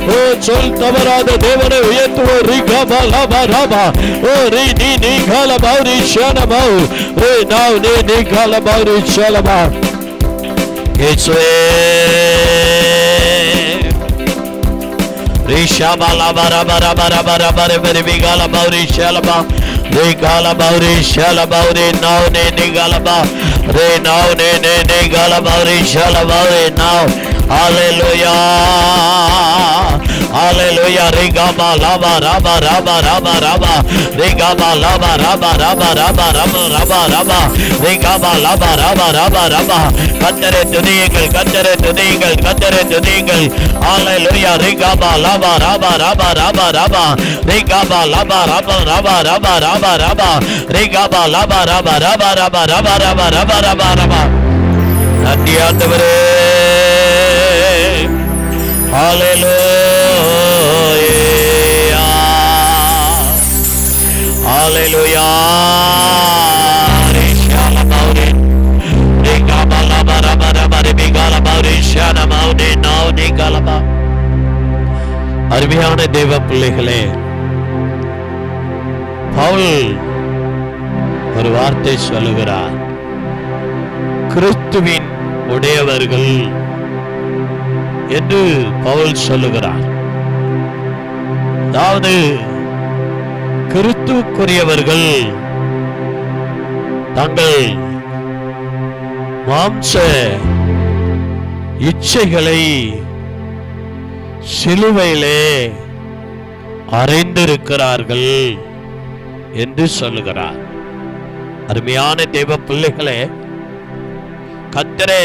Oh sol tavarada devane uyattuva. Rigaba laba raba. Oh ri ni nigala bauri shanama. Oh now they nigala bauri shalaba. Yesue. Rishaba laba raba raba raba raba raba bigala bauri shalaba. Regala bauri shalaba re now ne galaba re now ne galaba re shalaba re now. Hallelujah. Hallelujah. Regaba laba raba raba raba raba. Regaba laba raba raba raba raba raba raba. Regaba laba raba raba raba. கத்தரை துதியுங்கள், கத்தரை துதியுங்கள், கத்தரை துதியுங்கள். Hallelujah. Regaba laba raba raba raba raba. Regaba laba raba raba raba raba raba. Regaba laba raba raba raba raba raba raba raba raba. நன்றி ஆண்டவரே. Hallelujah. Hallelujah. Rishala bauri. Regaba laba raba raba regala bauri shana maudi naudi galaba. அருமையான தேவ பிள்ளைகளே, பவுல் ஒரு வார்த்தை சொல்லுகிறார். கிறிஸ்துவின் உடையவர்கள் என்று பவுல் சொல்லுகிறார். அதாவது கிறிஸ்துவுக்குரியவர்கள் தங்கள் மாம்ச இச்சைகளை சிலுவையிலே அறைந்திருக்கிறார்கள் என்று சொல்லுகிறார். அருமையான தேவ பிள்ளைகளே, கர்த்தரை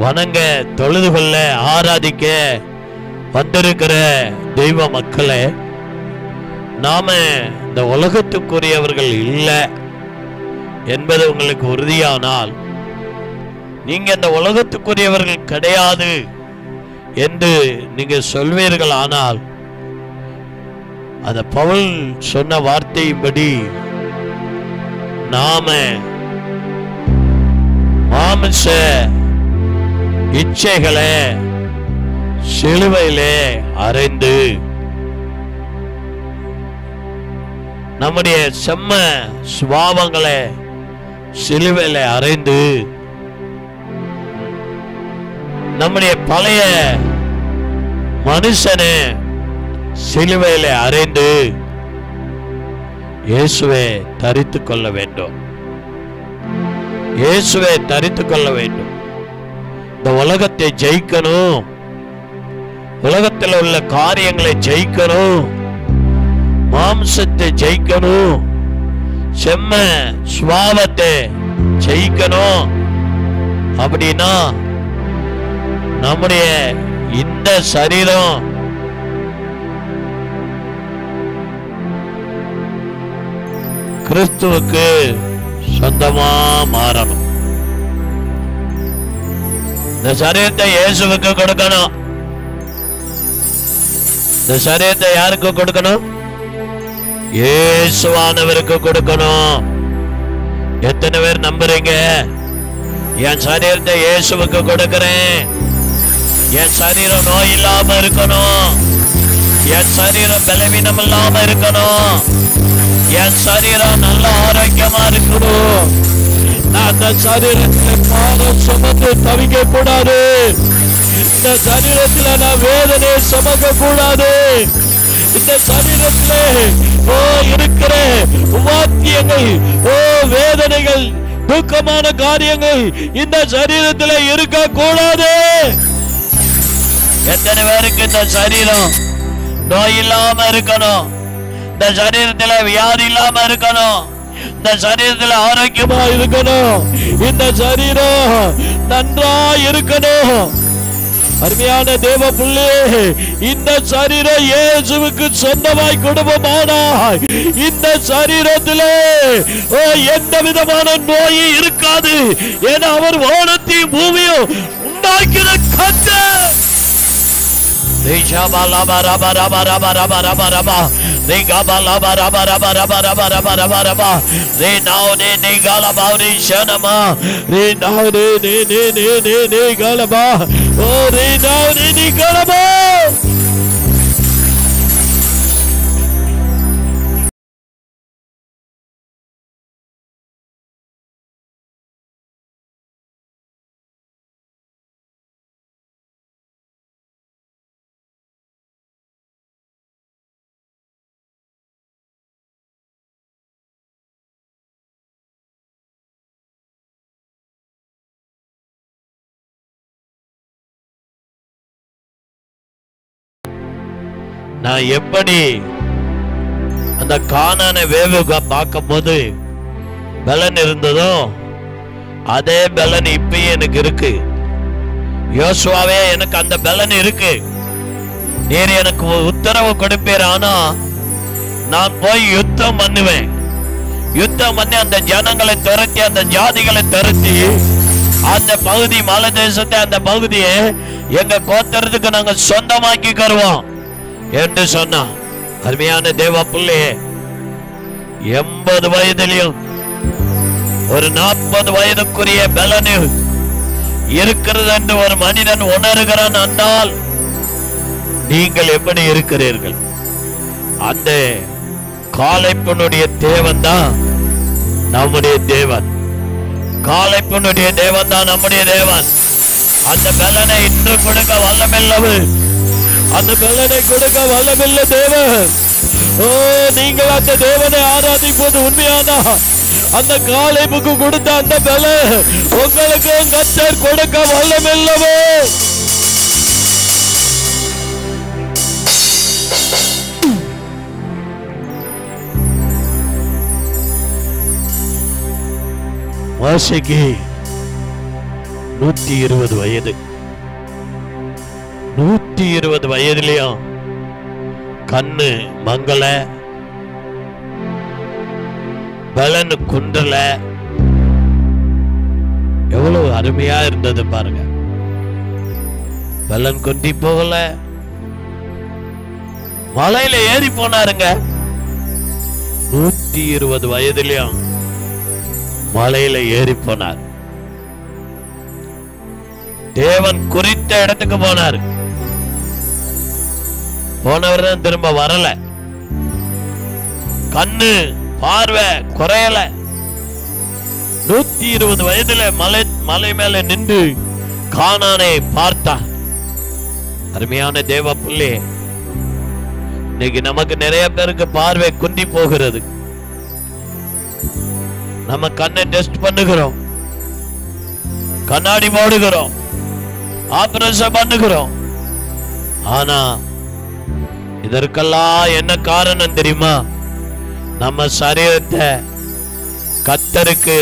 வணங்க, தொழுது கொள்ள, ஆராதிக்க வந்திருக்கிற தெய்வ மக்களே, நாம இந்த உலகத்துக்குரியவர்கள் இல்லை என்பது உங்களுக்கு உறுதியானால், நீங்க இந்த உலகத்துக்குரியவர்கள் கிடையாது என்று நீங்க சொல்வீர்கள். ஆனால் அந்த பவுல் சொன்ன வார்த்தையின்படி நாம மாம்ச இச்சைகளை சிலுவையிலே அறைந்து நம்முடைய செம்ம சுபாவங்களை சிலுவையிலே அறைந்து நம்முடைய பழைய மனுஷனை சிலுவையிலே அறைந்து இயேசுவை தரித்துக் கொள்ள வேண்டும். இயேசுவை தரித்துக் கொள்ள வேண்டும். இந்த உலகத்தை ஜெயிக்கணும், உலகத்தில் உள்ள காரியங்களை ஜெயிக்கணும், மாம்சத்தை ஜெயிக்கணும், செம்ம சுபாவத்தை ஜெயிக்கணும். அப்படின்னா நம்முடைய இந்த சரீரம் கிறிஸ்துவுக்கு சொந்தமா மாறணும். இந்த சரீரத்தை இயேசுவுக்கு கொடுக்கணும். இந்த சரீரத்தை யாருக்கு கொடுக்கணும்? இயேசுவானவருக்கு கொடுக்கணும். எத்தனை பேர் நம்புறீங்க? என் சரீரத்தை இயேசுவுக்கு கொடுக்கிறேன், என் சரீரம் நோய் இல்லாம இருக்கணும், என் சரீரம் பலவீனம் இல்லாம இருக்கணும், என் சரீரம் நல்ல ஆரோக்கியமா இருக்கணும், நான் அந்த சரீரத்தில் பாவம் சுமந்து தவிக்க கூடாது, இந்த சரீரத்தில் நான் வேதனை சுமக்க கூடாது, இந்த சரீரத்திலே இருக்கிற வாக்கியங்கள், வேதனைகள், துக்கமான காரியங்கள் இந்த சரீரத்தில் இருக்க கூடாது. எத்தனை பேருக்கு இந்த சரீரம் நோய் இல்லாம இருக்கணும், இந்த சரீரத்தில் வியாதி இல்லாம இருக்கணும், இந்த சரீரத்தில் ஆரோக்கியமா இருக்கணும், இந்த சரீரம் நன்றா இருக்கணும். அருமையான தேவ பிள்ளையே, இந்த சரீரம் இயேசுவுக்கு சொந்தமாய் குடும்பமானாய் இந்த சரீரத்திலே எந்த விதமான நோயும் இருக்காது. ஏன்னா அவர் வானத்தையும் பூமியும் உண்டாக்கின கர்த்தர். நான் எப்படி அந்த கானானை வேவுக பார்க்கும் போது பலன் இருந்ததோ அதே பலன் இப்பயும் எனக்கு இருக்கு. யோசுவாவே, எனக்கு அந்த பலன் இருக்கு. நீர் எனக்கு உத்தரவு கொடுப்பீர். ஆனா நான் போய் யுத்தம் பண்ணுவேன். யுத்தம் பண்ணி அந்த ஜனங்களை துரத்தி, அந்த ஜாதிகளை துரத்தி, அந்த பகுதி மலை தேசத்தை, அந்த பகுதியை எங்க கோத்திரத்துக்கு நாங்க சொந்தமாக்கி தருவோம் என்று சொன்னா. அருமையான தேவ பிள்ளையே, 80 வயதிலையும் ஒரு 40 வயதுக்குரிய பலனு இருக்கிறது என்று ஒரு மனிதன் உணர்கிறான் என்றால் நீங்கள் எப்படி இருக்கிறீர்கள்? அந்த காளைப்பனுடைய தேவன் தான் நம்முடைய தேவன். காளைப்பனுடைய தேவன் தான் நம்முடைய தேவன். அந்த பலனை இன்று கொடுக்க வல்லமில்லவு, அந்த பலனை கொடுக்க வல்லமில்ல தேவன். ஓ, நீங்கள் அந்த தேவனை ஆராதிப்பது உண்மையானா அந்த காளைப்புக்கு கொடுத்த அந்த பலன் உங்களுக்கு கர்த்தர் கொடுக்க வல்லமில்லவோ. மோசேக்கு 120 வயது. 120 வயதிலையும் கண்ணு மங்கள, பலனு குன்றல. எவ்வளவு அருமையா இருந்தது பாருங்க. பலன் குன்றி போகல, மலையில ஏறி போனாருங்க. 120 வயதிலையும் மலையில ஏறி போனார். தேவன் குறித்த இடத்துக்கு போனார். போனவர் தான் திரும்ப வரல. கண்ணு பார்வை குறையல. 120 வயதுல மலை மேல நின்று கானானை பார்த்தார். அருமையான தேவ பிள்ளை, இன்னைக்கு நமக்கு நிறைய பேருக்கு பார்வை குந்தி போகிறது. நம்ம கண்ணை டெஸ்ட் பண்ணுகிறோம், கண்ணாடி போடுகிறோம், ஆபரேஷன் பண்ணுகிறோம். ஆனா இதற்கெல்லாம் என்ன காரணம் தெரியுமா? நம்ம சரீரத்தை கர்த்தருக்கு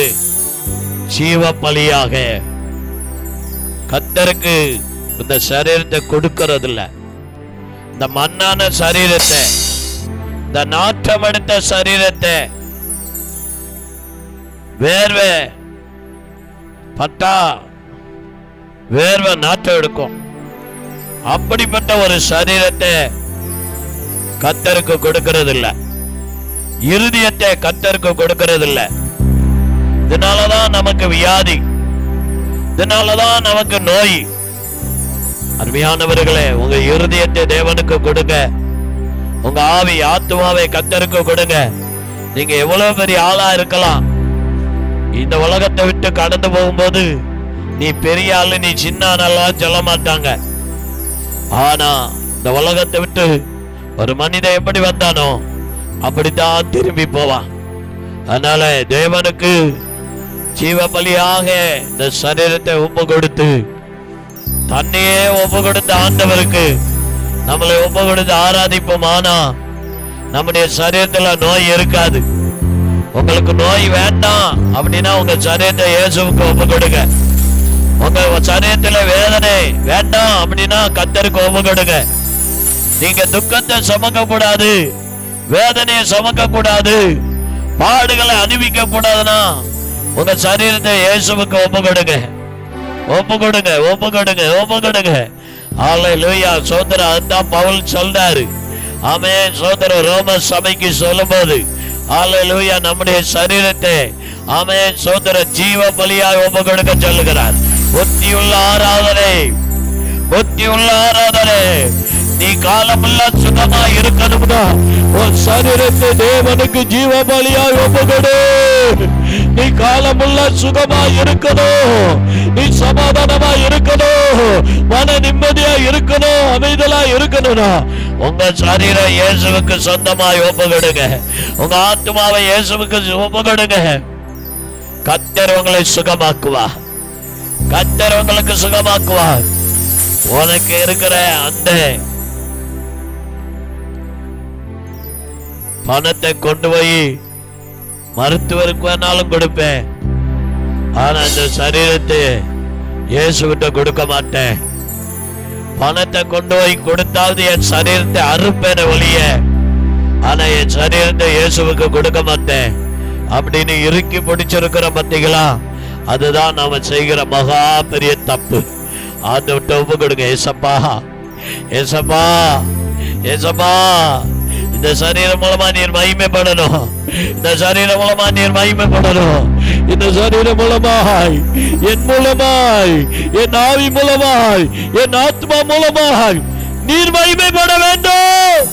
ஜீவ பலியாக, கர்த்தருக்கு இந்த சரீரத்தை கொடுக்கிறது இல்ல. இந்த மண்ணான சரீரத்தை, இந்த நாற்றம் எடுத்த சரீரத்தை, வேர்வை பட்டா வேர்வை நாற்றம் எடுக்கும். அப்படிப்பட்ட ஒரு சரீரத்தை கர்த்தருக்கு கொடுக்கிறது இல்ல. இருதயத்தை கர்த்தருக்கு கொடுக்கிறது இல்ல. இதனாலதான் நமக்கு வியாதி, இதனாலதான் நமக்கு நோய். அருமையானவர்களே, உங்க இருதயத்தை தேவனுக்கு கொடுங்க. உங்க ஆவி ஆத்துமாவை கர்த்தருக்கு கொடுங்க. நீங்க எவ்வளவு பெரிய ஆளா இருக்கலாம், இந்த உலகத்தை விட்டு கடந்து போகும்போது நீ பெரிய ஆளு, நீ சின்ன ஆளெல்லாம் சொல்ல மாட்டாங்க. ஆனா இந்த உலகத்தை விட்டு ஒரு மனிதன் எப்படி வந்தானோ அப்படித்தான் திரும்பி போவான். அதனால தேவனுக்கு ஜீவ பலியாக இந்த சரீரத்தை ஒப்பு கொடுத்து, தன்னையே ஒப்பு கொடுத்த ஆண்டவருக்கு நம்மளை ஒப்பு கொடுத்து ஆராதிப்போம். ஆனா நம்முடைய சரீரத்துல நோய் இருக்காது. உங்களுக்கு நோய் வேண்டாம் அப்படின்னா உங்க சரீரத்தை இயேசுவுக்கு ஒப்பு கொடுங்க. உங்க சரீரத்துல வேதனை வேண்டாம் அப்படின்னா கர்த்தருக்கு ஒப்பு கொடுங்க. நீங்க துக்கத்தை சுமக்க கூடாது, வேதனையை சுமக்க கூடாது, பாடுகளை அனுபவிக்க கூடாதுன்னா உங்க சரீரத்தை இயேசுவுக்கு ஒப்பு கொடுங்க. ஒப்பு கொடுங்க, ஒப்பு கொடுங்க, ஒப்பு கொடுங்க. ஹல்லேலூயா. சோதரா அதான் பவுல் சொல்றாரு. ஆமென். சோதர ரோம சபைக்கு சொல்லும்போது ஹல்லேலூயா நம்முடைய சரீரத்தை ஆமென் சோதர ஜீவ பலியாக ஒப்பு கொடுக்க சொல்லுகிறார். புத்தியுள்ள ஆராதனை, புத்தியுள்ள ஆராதனை. நீ காலமெல்லாம் சுத்தமா இருக்கணும்னா உன் சரீரத்தை தேவனுக்கு ஜீவ பலியாக ஒப்பு கொடு. நீ காலமெல்லாம் சுகமா இருக்கணும், நீ சமாதானமா இருக்கணும், மன நிம்மதியா இருக்கணும், அமைதலா இருக்கணும்னா உங்க சரீரம் இயேசுவுக்கு சொந்தமாய் ஒப்பு கொடுங்க. உங்க ஆத்மாவை இயேசுவுக்கு ஒப்பு கொடுங்க. கர்த்தர் உங்களை சுகமாக்குவா, கர்த்தர் உங்களுக்கு சுகமாக்குவா. உனக்கு இருக்கிற அந்த பணத்தை கொண்டு போய் மருத்துவருக்கு வேணாலும் கொடுப்பேன், ஆனா அந்த சரீரத்தை இயேசுகிட்ட கொடுக்க மாட்டேன். பணத்தை கொண்டு போய் கொடுத்தாவது என் சரீரத்தை அறுப்பேன ஒழிய, ஆனா என் சரீரத்தை இயேசுவுக்கு கொடுக்க மாட்டேன் அப்படின்னு இறுக்கி பிடிச்சிருக்கிற பத்திகளா? அதுதான் நாம செய்கிற மகா பெரிய தப்பு. அதை விட்டு ஒப்பு கொடுங்க. ஏசப்பா, ஏசப்பா, ஏசப்பா, இந்த சரீரம் மூலமா நீர் மகிமைப்படணும், இந்த சரீரம் மூலமா நீர் மகிமைப்படணும். இந்த சரீரம் மூலமாய், என் மூலமாய், என் ஆவி மூலமாய், என் ஆத்மா மூலமாய் நீர் மகிமைப்பட வேண்டும்.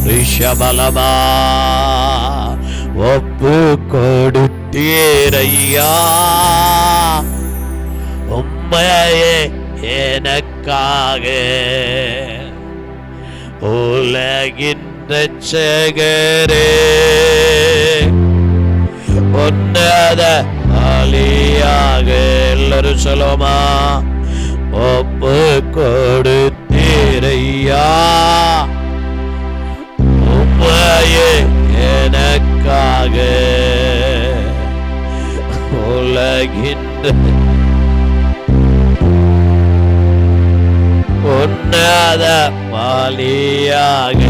ரிஷபலமா ஒப்பு கொடுத்தீரையா, உம்மையே எனக்காக உலகின் ரட்சகரே, உன்னத பலியாக எல்லாரும் சொல்லுமா, ஒப்பு கொடுத்தீரையா, உம்மையே எனக்காக உலகின் உன்னத பலியாக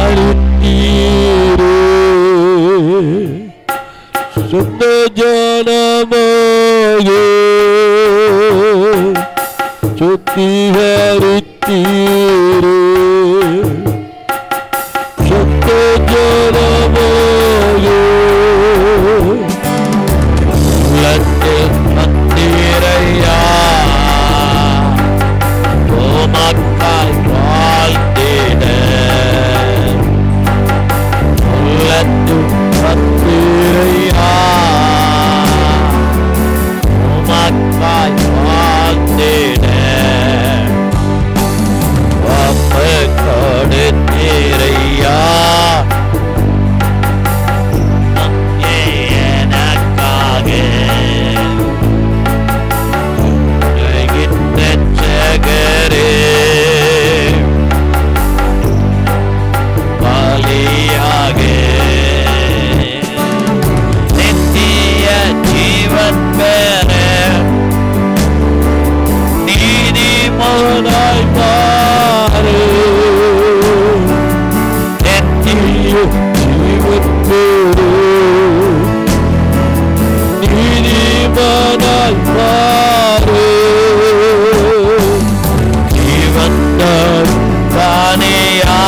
அளித்தீரே. சுத்த ஜனமாயே சுத்திகரித்தீரே, சுத்த ஜனமாயே மந்திரையா, உமக்காய் வாழ்த்திட உள்ளத்து மந்திரையா, உமக்காய் வாழ்த்திட ஒப்பு கொடுத்தீரையா, எனக்காக பலியாக நித்திய ஜீவன் பெற நீதிமானாய் மாறு, நித்திய ஜீவன் பெற நீதிமானாய் மாறு, தானியா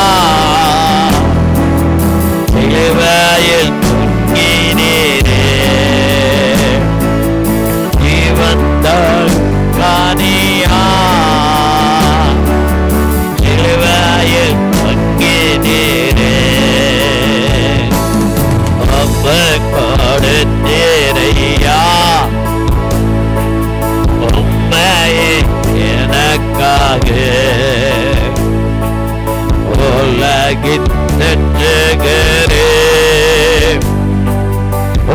சிலுவையில் தொங்கினீரே, ஜீவன்தான் காணியா சிலுவையில் தொங்கினீரே, ஒப்பு கொடுத்தீரையா, உம்மையே எனக்காக உலகின் ரட்சகரே,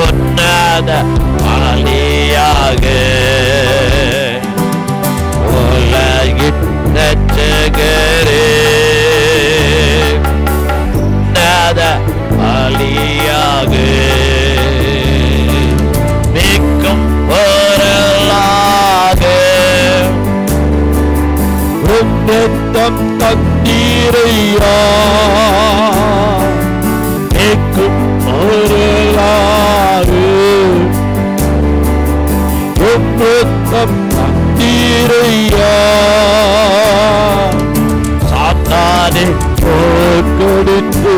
உன்னத பலியாக உலகின் ரட்சகரே, உன்னத பலியாக மிக்கும் பொருளாக உன்னதம் தந்தீரையா, மிக்கும் பொருளாக முத்தம் தந்தீரையா. சாத்தானை தோற்கடித்து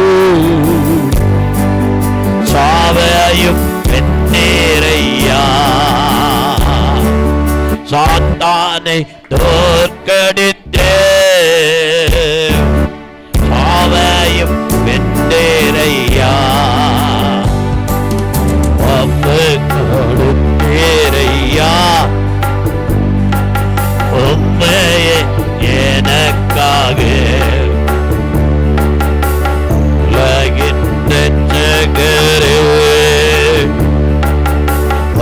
சாவையும் வென்றீரையா. சாத்தானை தோற்கடித்து சாவையும் வென்றீரையா. ஒப்பு கொடுத்தீரையா. உண்மையே எனக்காக உலகின் ரட்சகரே.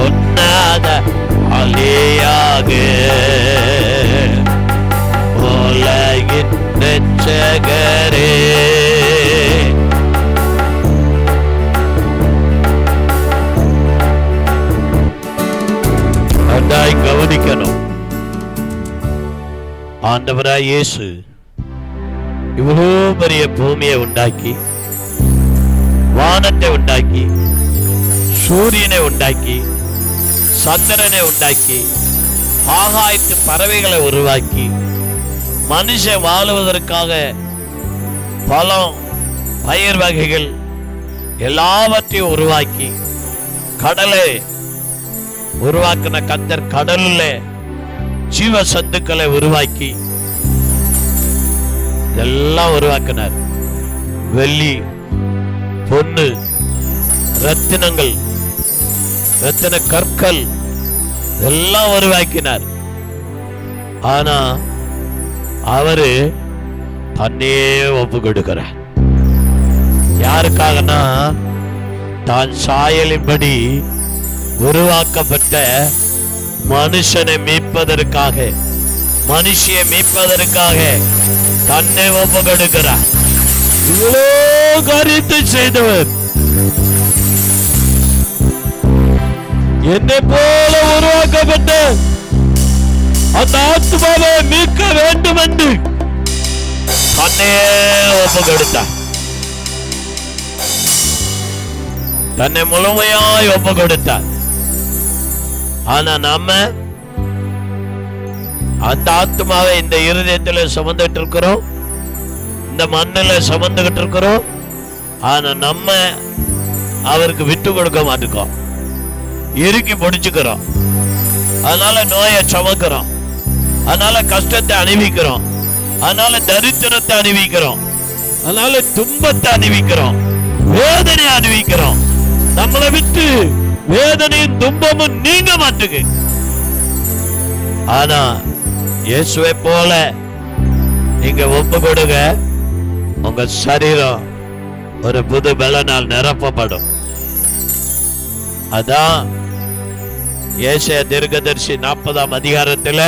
உன்னத அலியாக உலகின் ரட்சகரே. அதாய் கவனிக்கணும். ஆண்டவராய் இயேசு இவ்வளோ பெரிய பூமியை உண்டாக்கி, வானத்தை உண்டாக்கி, சூரியனை உண்டாக்கி, சந்திரனை உண்டாக்கி, ஆகாயத்து பறவைகளை உருவாக்கி, மனுஷன் வாழுவதற்காக பழம் பயிர் வகைகள் எல்லாவற்றையும் உருவாக்கி, கடலை உருவாக்கின கர்த்தர் கடலில் ஜீவ சத்துக்களை உருவாக்கி இதெல்லாம் உருவாக்கினார். வெள்ளி, பொன்னு, ரத்தினங்கள், ரத்தின கற்கள் எல்லாம் உருவாக்கினார். ஆனா அவரு தன்னையே ஒப்பு கொடுக்கிறார். யாருக்காகனா தான் சாயலின்படி உருவாக்கப்பட்ட மனுஷனை மீட்பதற்காக, மனுஷியை மீட்பதற்காக தன்னை ஒப்பு கொடுக்கிறார். இவ்வளோ காரியத்தை செய்தவர் என்னை போல உருவாக்கப்பட்ட அந்த ஆத்மாவை மீட்க வேண்டும் என்று தன்னையே ஒப்பு கொடுத்தார். தன்னை முழுமையாய் ஒப்பு கொடுத்தார். ஆனா நாம அந்த ஆத்மாவை இந்த இருதயத்தில் சுமந்துட்டு இருக்கிறோம், இந்த மண்ணில் சுமந்துகிட்டு இருக்கிறோம். ஆனா நம்ம அவருக்கு விட்டு கொடுக்க மாட்டோம், இறுக்கி பிடிச்சுக்கிறோம். அதனால நோயை சுமக்கிறோம், அதனால கஷ்டத்தை அனுபவிக்கிறோம், அதனால தரித்திரத்தை அனுபவிக்கிறோம், அதனால துன்பத்தை அனுபவிக்கிறோம், வேதனை அனுபவிக்கிறோம். நம்மளை விட்டு வேதனையும் துன்பமும் நீங்க மாட்டுக்கு. ஆனா இயேசுவை போல நீங்க ஒப்பு கொடுங்க, உங்க சரீரம் ஒரு புது பலனால் நிரப்பப்படும். அதான் ஏசாயா தீர்க்கதரிசி 40ஆம் அதிகாரத்தில்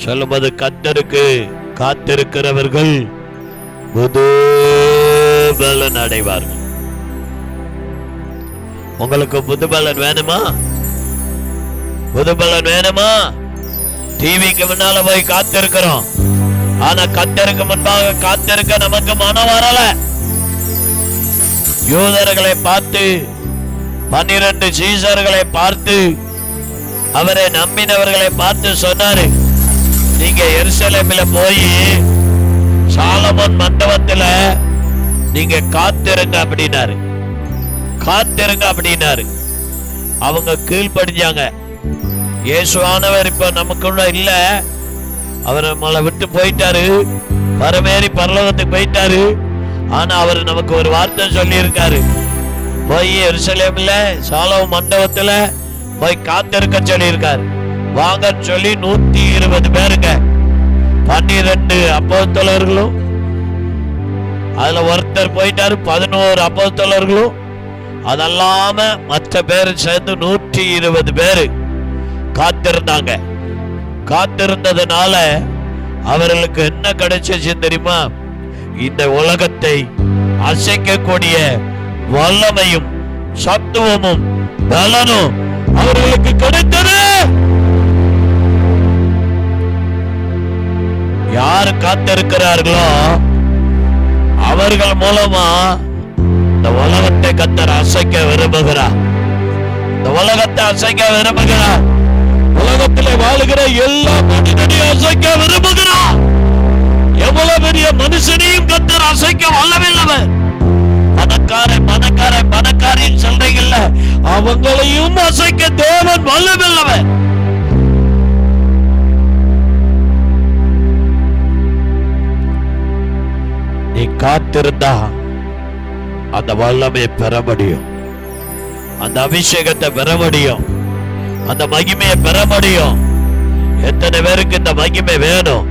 சொல்லும்போது, கர்த்தருக்கு காத்திருக்கிறவர்கள் புது பலன் அடைவார்கள். உங்களுக்கு புது பலன் வேணுமா? புது பலன் வேணுமா? டிவிக்கு முன்னால போய் காத்திருக்கிறோம், ஆனா கர்த்தருக்கு முன்பாக காத்திருக்க நமக்கு மனம் வரல. யூதர்களை பார்த்து, 12 சீசர்களை பார்த்து, அவரை நம்பினவர்களை பார்த்து சொன்னாரு, நீங்க எருசலேமில் போய் சாலமோன் மண்டபத்தில் நீங்க காத்திருங்க அப்படின்னாரு. காத்திருங்க அப்படின்னாரு. அவங்க கீழ்படிஞ்சாங்க. இயேசுவானவர் இப்ப நமக்குள்ள இல்ல, அவர் நம்மளை விட்டு போயிட்டாரு, பரமேறி பரலோகத்துக்கு போயிட்டாரு. ஆனா அவர் நமக்கு ஒரு வார்த்தை சொல்லி இருக்காரு, போய் எருசலேம்ல சாலமோன் மண்டபத்துல போய் காத்திருக்க சொல்லி இருக்காரு. வாங்க சொல்லி 120 பேருங்க, 12 அப்போஸ்தலர்களும், அதுல ஒருத்தர் போயிட்டாரு, 11 அப்போஸ்தலர்களும், அதல்லாம மற்ற பேரு சேர்ந்து 120 பேரு காத்திருந்தாங்க. காத்திருந்ததுனால அவர்களுக்கு என்ன கிடைச்சிச்சு தெரியுமா? இந்த உலகத்தை அசைக்கக்கூடிய வல்லமையும் சத்துவமும் பலனும் அவர்களுக்கு கிடைத்தது. யார் காத்திருக்கிறார்களோ அவர்கள் மூலமா இந்த உலகத்தை கர்த்தர் அசைக்க விரும்புகிறார். இந்த உலகத்தை அசைக்க விரும்புகிறார். உலகத்திலே வாழுகிற எல்லா மனிதனையும் அசைக்க விரும்புகிறார். எவ்வளவு பெரிய மனுஷனையும் கர்த்தர் அசைக்க வல்லவில்லவர். பணக்காரின் சொல்றீங்கல்ல, அவங்களையும் அசைக்க தேவன் வல்லவில்லவர். நீ காத்திருந்தா அந்த வல்லமையை பெற முடியும், அந்த அபிஷேகத்தை பெற முடியும், அந்த மகிமையை பெற முடியும். எத்தனை பேருக்கு இந்த மகிமை வேணும்?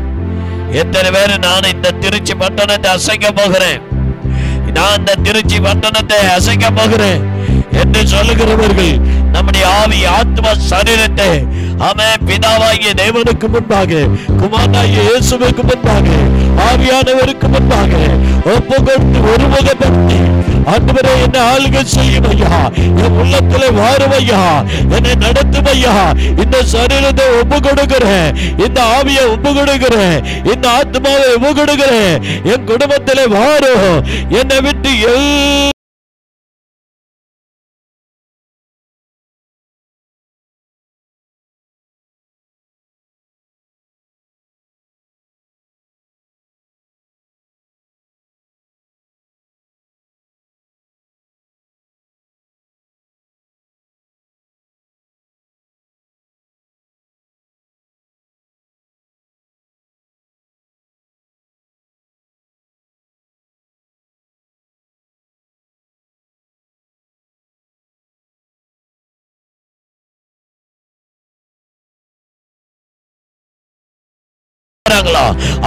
எத்தனை பேரு நான் இந்த திருச்சி பட்டணத்தை அசைக்க போகிறேன், நான் இந்த திருச்சி பட்டணத்தை அசைக்க போகிறேன் என்று சொல்லுகிறவர்கள் நம்முடைய ஆவி ஆத்மா சரீரத்தை ஆமென் பிதாவாகிய தேவனுக்கு முன்பாக, குமாரனாகிய இயேசுவுக்கு முன்பாக, ஆவியானவருக்கு முன்பாக ஒப்பு கொடுத்து ஒருமுகப்படுத்தி, ஆண்டவரே என்னை ஆளுகை செய்யும் ஐயா, என் உள்ளத்திலே வாரும் ஐயா, என்னை நடத்தும் ஐயா, இந்த சரீரத்தை ஒப்பு கொடுக்கிறேன், இந்த ஆவியை ஒப்பு கொடுக்கிறேன், இந்த ஆத்மாவை ஒப்பு கொடுக்கிறேன், என் குடும்பத்திலே வாரும், என்னை விட்டு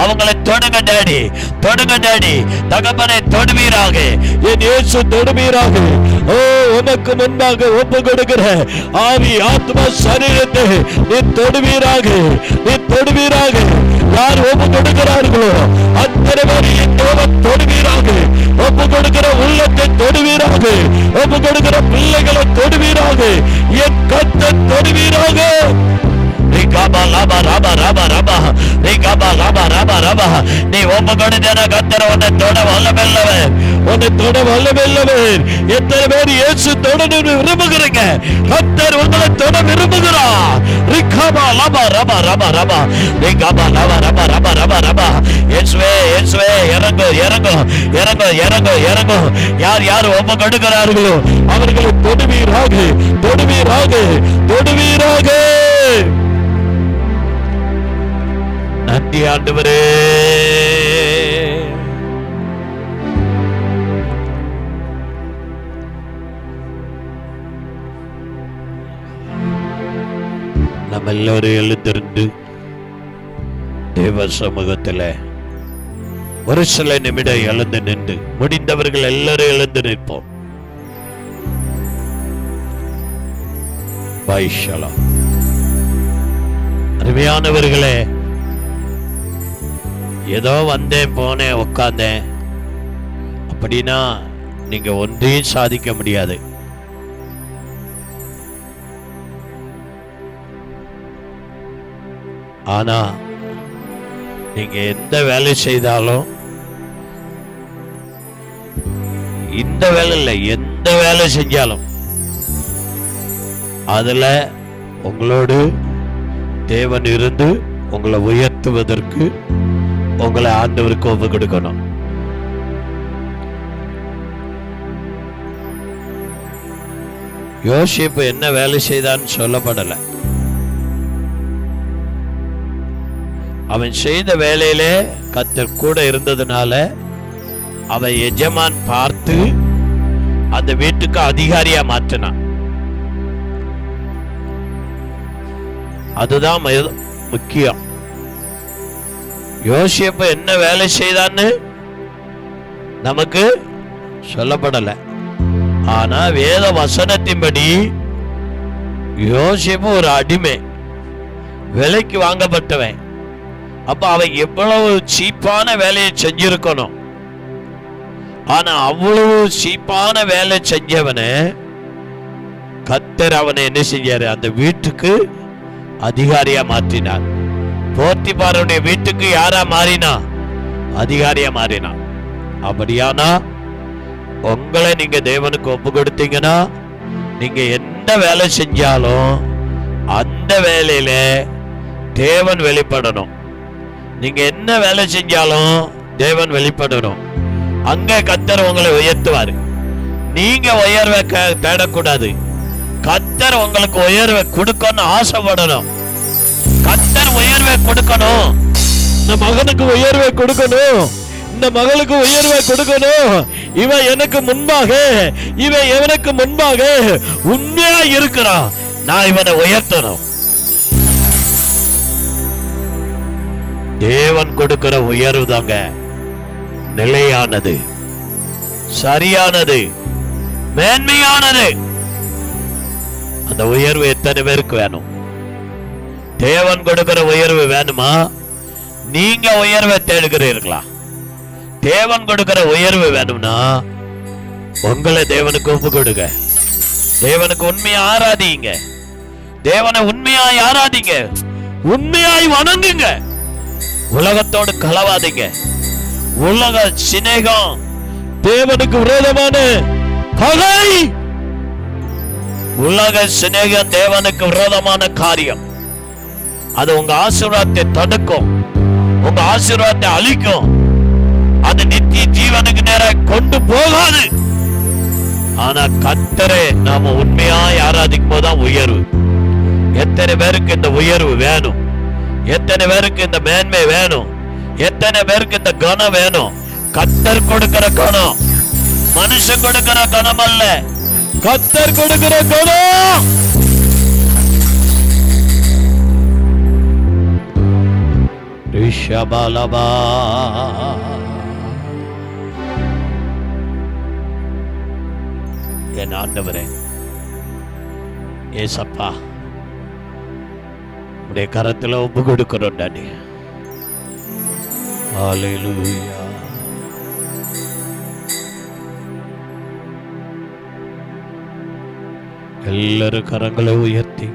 அவங்களை தொடுங்க டாடி, தொடுங்க டாடி, தகப்பனை தொடுவீராக, என் இயேசு தொடுவீராக. ஓ உமக்கு முன்பாக ஒப்பு கொடுக்கிற ஆவி ஆத்மா சரீரத்தை நீ தொடுவீராக, நீ தொடுவீராக. யார் ஒப்பு கொடுக்கிறார்களோ அத்தனை பேர் என் தேவன் தொடுவீராக. ஒப்பு கொடுக்கிற உள்ளத்தை தொடுவீராக, ஒப்பு கொடுக்கிற பிள்ளைகளை தொடுவீராக, என் கர்த்தர் தொடுவீராக. நீ ஒப்பு கொடுத்தன கர்த்தர் உன்னை தொட வல்லமையுள்ளவர், உன்னை தொட வல்லமையுள்ளவர். எத்தனை பேர் இயேசு தொடர்ந்து விரும்புகிறீங்க? கர்த்தர் உங்களை தொட விரும்புகிறார். யார் யார் ஒப்பு கொடுக்கிறார்களோ அவர்களை தொடுவீராக, தொடுவீராக, தொடுவீராக. நன்றி ஆண்டவரே. நம்ம எல்லோரும் எழுந்திருந்து தேவ சமூகத்தில் ஒரு சில நிமிடம் எழுந்து நின்று, முடிந்தவர்கள் எல்லாரும் எழுந்து நிற்போம். அருமையானவர்களே, ஏதோ வந்தேன் போனேன் உட்கார்ந்தேன் அப்படின்னா நீங்க ஒன்றையும் சாதிக்க முடியாது. ஆனா நீங்க எந்த வேலை செய்தாலும், இந்த வேலை இல்லை எந்த வேலை செஞ்சாலும் அதுல உங்களோடு தேவன் இருந்து உங்களை உயர்த்துவதற்கு உங்களை ஆண்டவருக்கு ஒப்பு கொடுக்கணும். யோசேப்பு என்ன வேலை செய்தான்னு சொல்லப்படல. அவன் செய்த வேலையிலே கர்த்தர் கூட இருந்ததுனால அவன் எஜமான் பார்த்து அந்த வீட்டுக்கு அதிகாரியா மாற்றினான். அதுதான் முக்கியம். யோசேப்பு என்ன வேலை செய்தான்னு நமக்கு சொல்லப்படல. ஆனா வேத வசனத்தின்படி யோசேப்பு ஒரு அடிமை, விலைக்கு வாங்கப்பட்டவன். அப்ப அவன் எவ்வளவு சீப்பான வேலையை செஞ்சிருக்கணும். ஆனா அவ்வளவு சீப்பான வேலை செஞ்சவன கர்த்தர் அவனை என்ன செஞ்சாரு? அந்த வீட்டுக்கு அதிகாரியா மாற்றினார். போத்திபாருடைய வீட்டுக்கு யாரா மாறினா? அதிகாரியா மாறினா. அப்படியானா உங்களை நீங்க தேவனுக்கு ஒப்பு கொடுத்தீங்கன்னா நீங்க எந்த வேலை செஞ்சாலும் அந்த வேலையில தேவன் வெளிப்படணும். நீங்க என்ன வேலை செஞ்சாலும் தேவன் வெளிப்படணும். அங்க கர்த்தர் உங்களை உயர்த்துவாரு. நீங்க உயர்வை தேடக்கூடாது. கர்த்தர் உங்களுக்கு உயர்வை கொடுக்கணும்னு ஆசைப்படணும். கர்த்தர் உயர்வை கொடுக்கணும். இந்த மகனுக்கு உயர்வை கொடுக்கணும், இந்த மகளுக்கு உயர்வை கொடுக்கணும். இவன் எனக்கு முன்பாக, இவன் எவனுக்கு முன்பாக உண்மையா இருக்கிறான், நான் இவனை உயர்த்தணும். தேவன் கொடுக்கிற உயர்வு தாங்க நிலையானது, சரியானது, மேன்மையானது. அந்த உயர்வு எத்தனை பேருக்கு வேணும்? தேவன் கொடுக்கிற உயர்வு வேணுமா? நீங்க உயர்வை தேடுகிறீர்களா? தேவன் கொடுக்கிற உயர்வு வேணும்னா உங்களை தேவனுக்கு ஒப்பு கொடுங்க. தேவனுக்கு உண்மையா ஆராதிங்க. தேவனை உண்மையாய் ஆராதிங்க, உண்மையாய் வணங்குங்க. உலகத்தோடு கலவாதீங்க. உலக சிநேகம் தேவனுக்கு விரோதமான பகை. உலக சிநேகம் தேவனுக்கு விரோதமான காரியம். அது உங்க ஆசீர்வாதத்தை தடுக்கும், உங்க ஆசீர்வாதத்தை அழிக்கும். அது நித்திய ஜீவனுக்கு நேராக கொண்டு போகாது. ஆனா கர்த்தரை நாம உண்மையாய் ஆராதிக்கும் போதுதான் உயர்வு. எத்தனை பேருக்கு இந்த உயர்வு வேணும்? எத்தனை பேருக்கு இந்த மேன்மை வேணும்? எத்தனை பேருக்கு இந்த கனம் வேணும்? கர்த்தர் கொடுக்கிற கனம், மனுஷன் கொடுக்கிற கனம் அல்ல, கர்த்தர் கொடுக்கிற கனம். ரிஷபலபா என் ஆண்டவரே, ஏசப்பா, உடைய கரத்துல ஒப்பு கொடுக்கிறோம் டாடி. ஹல்லேலூயா. எல்லாரும் கரங்களை உயர்த்தி,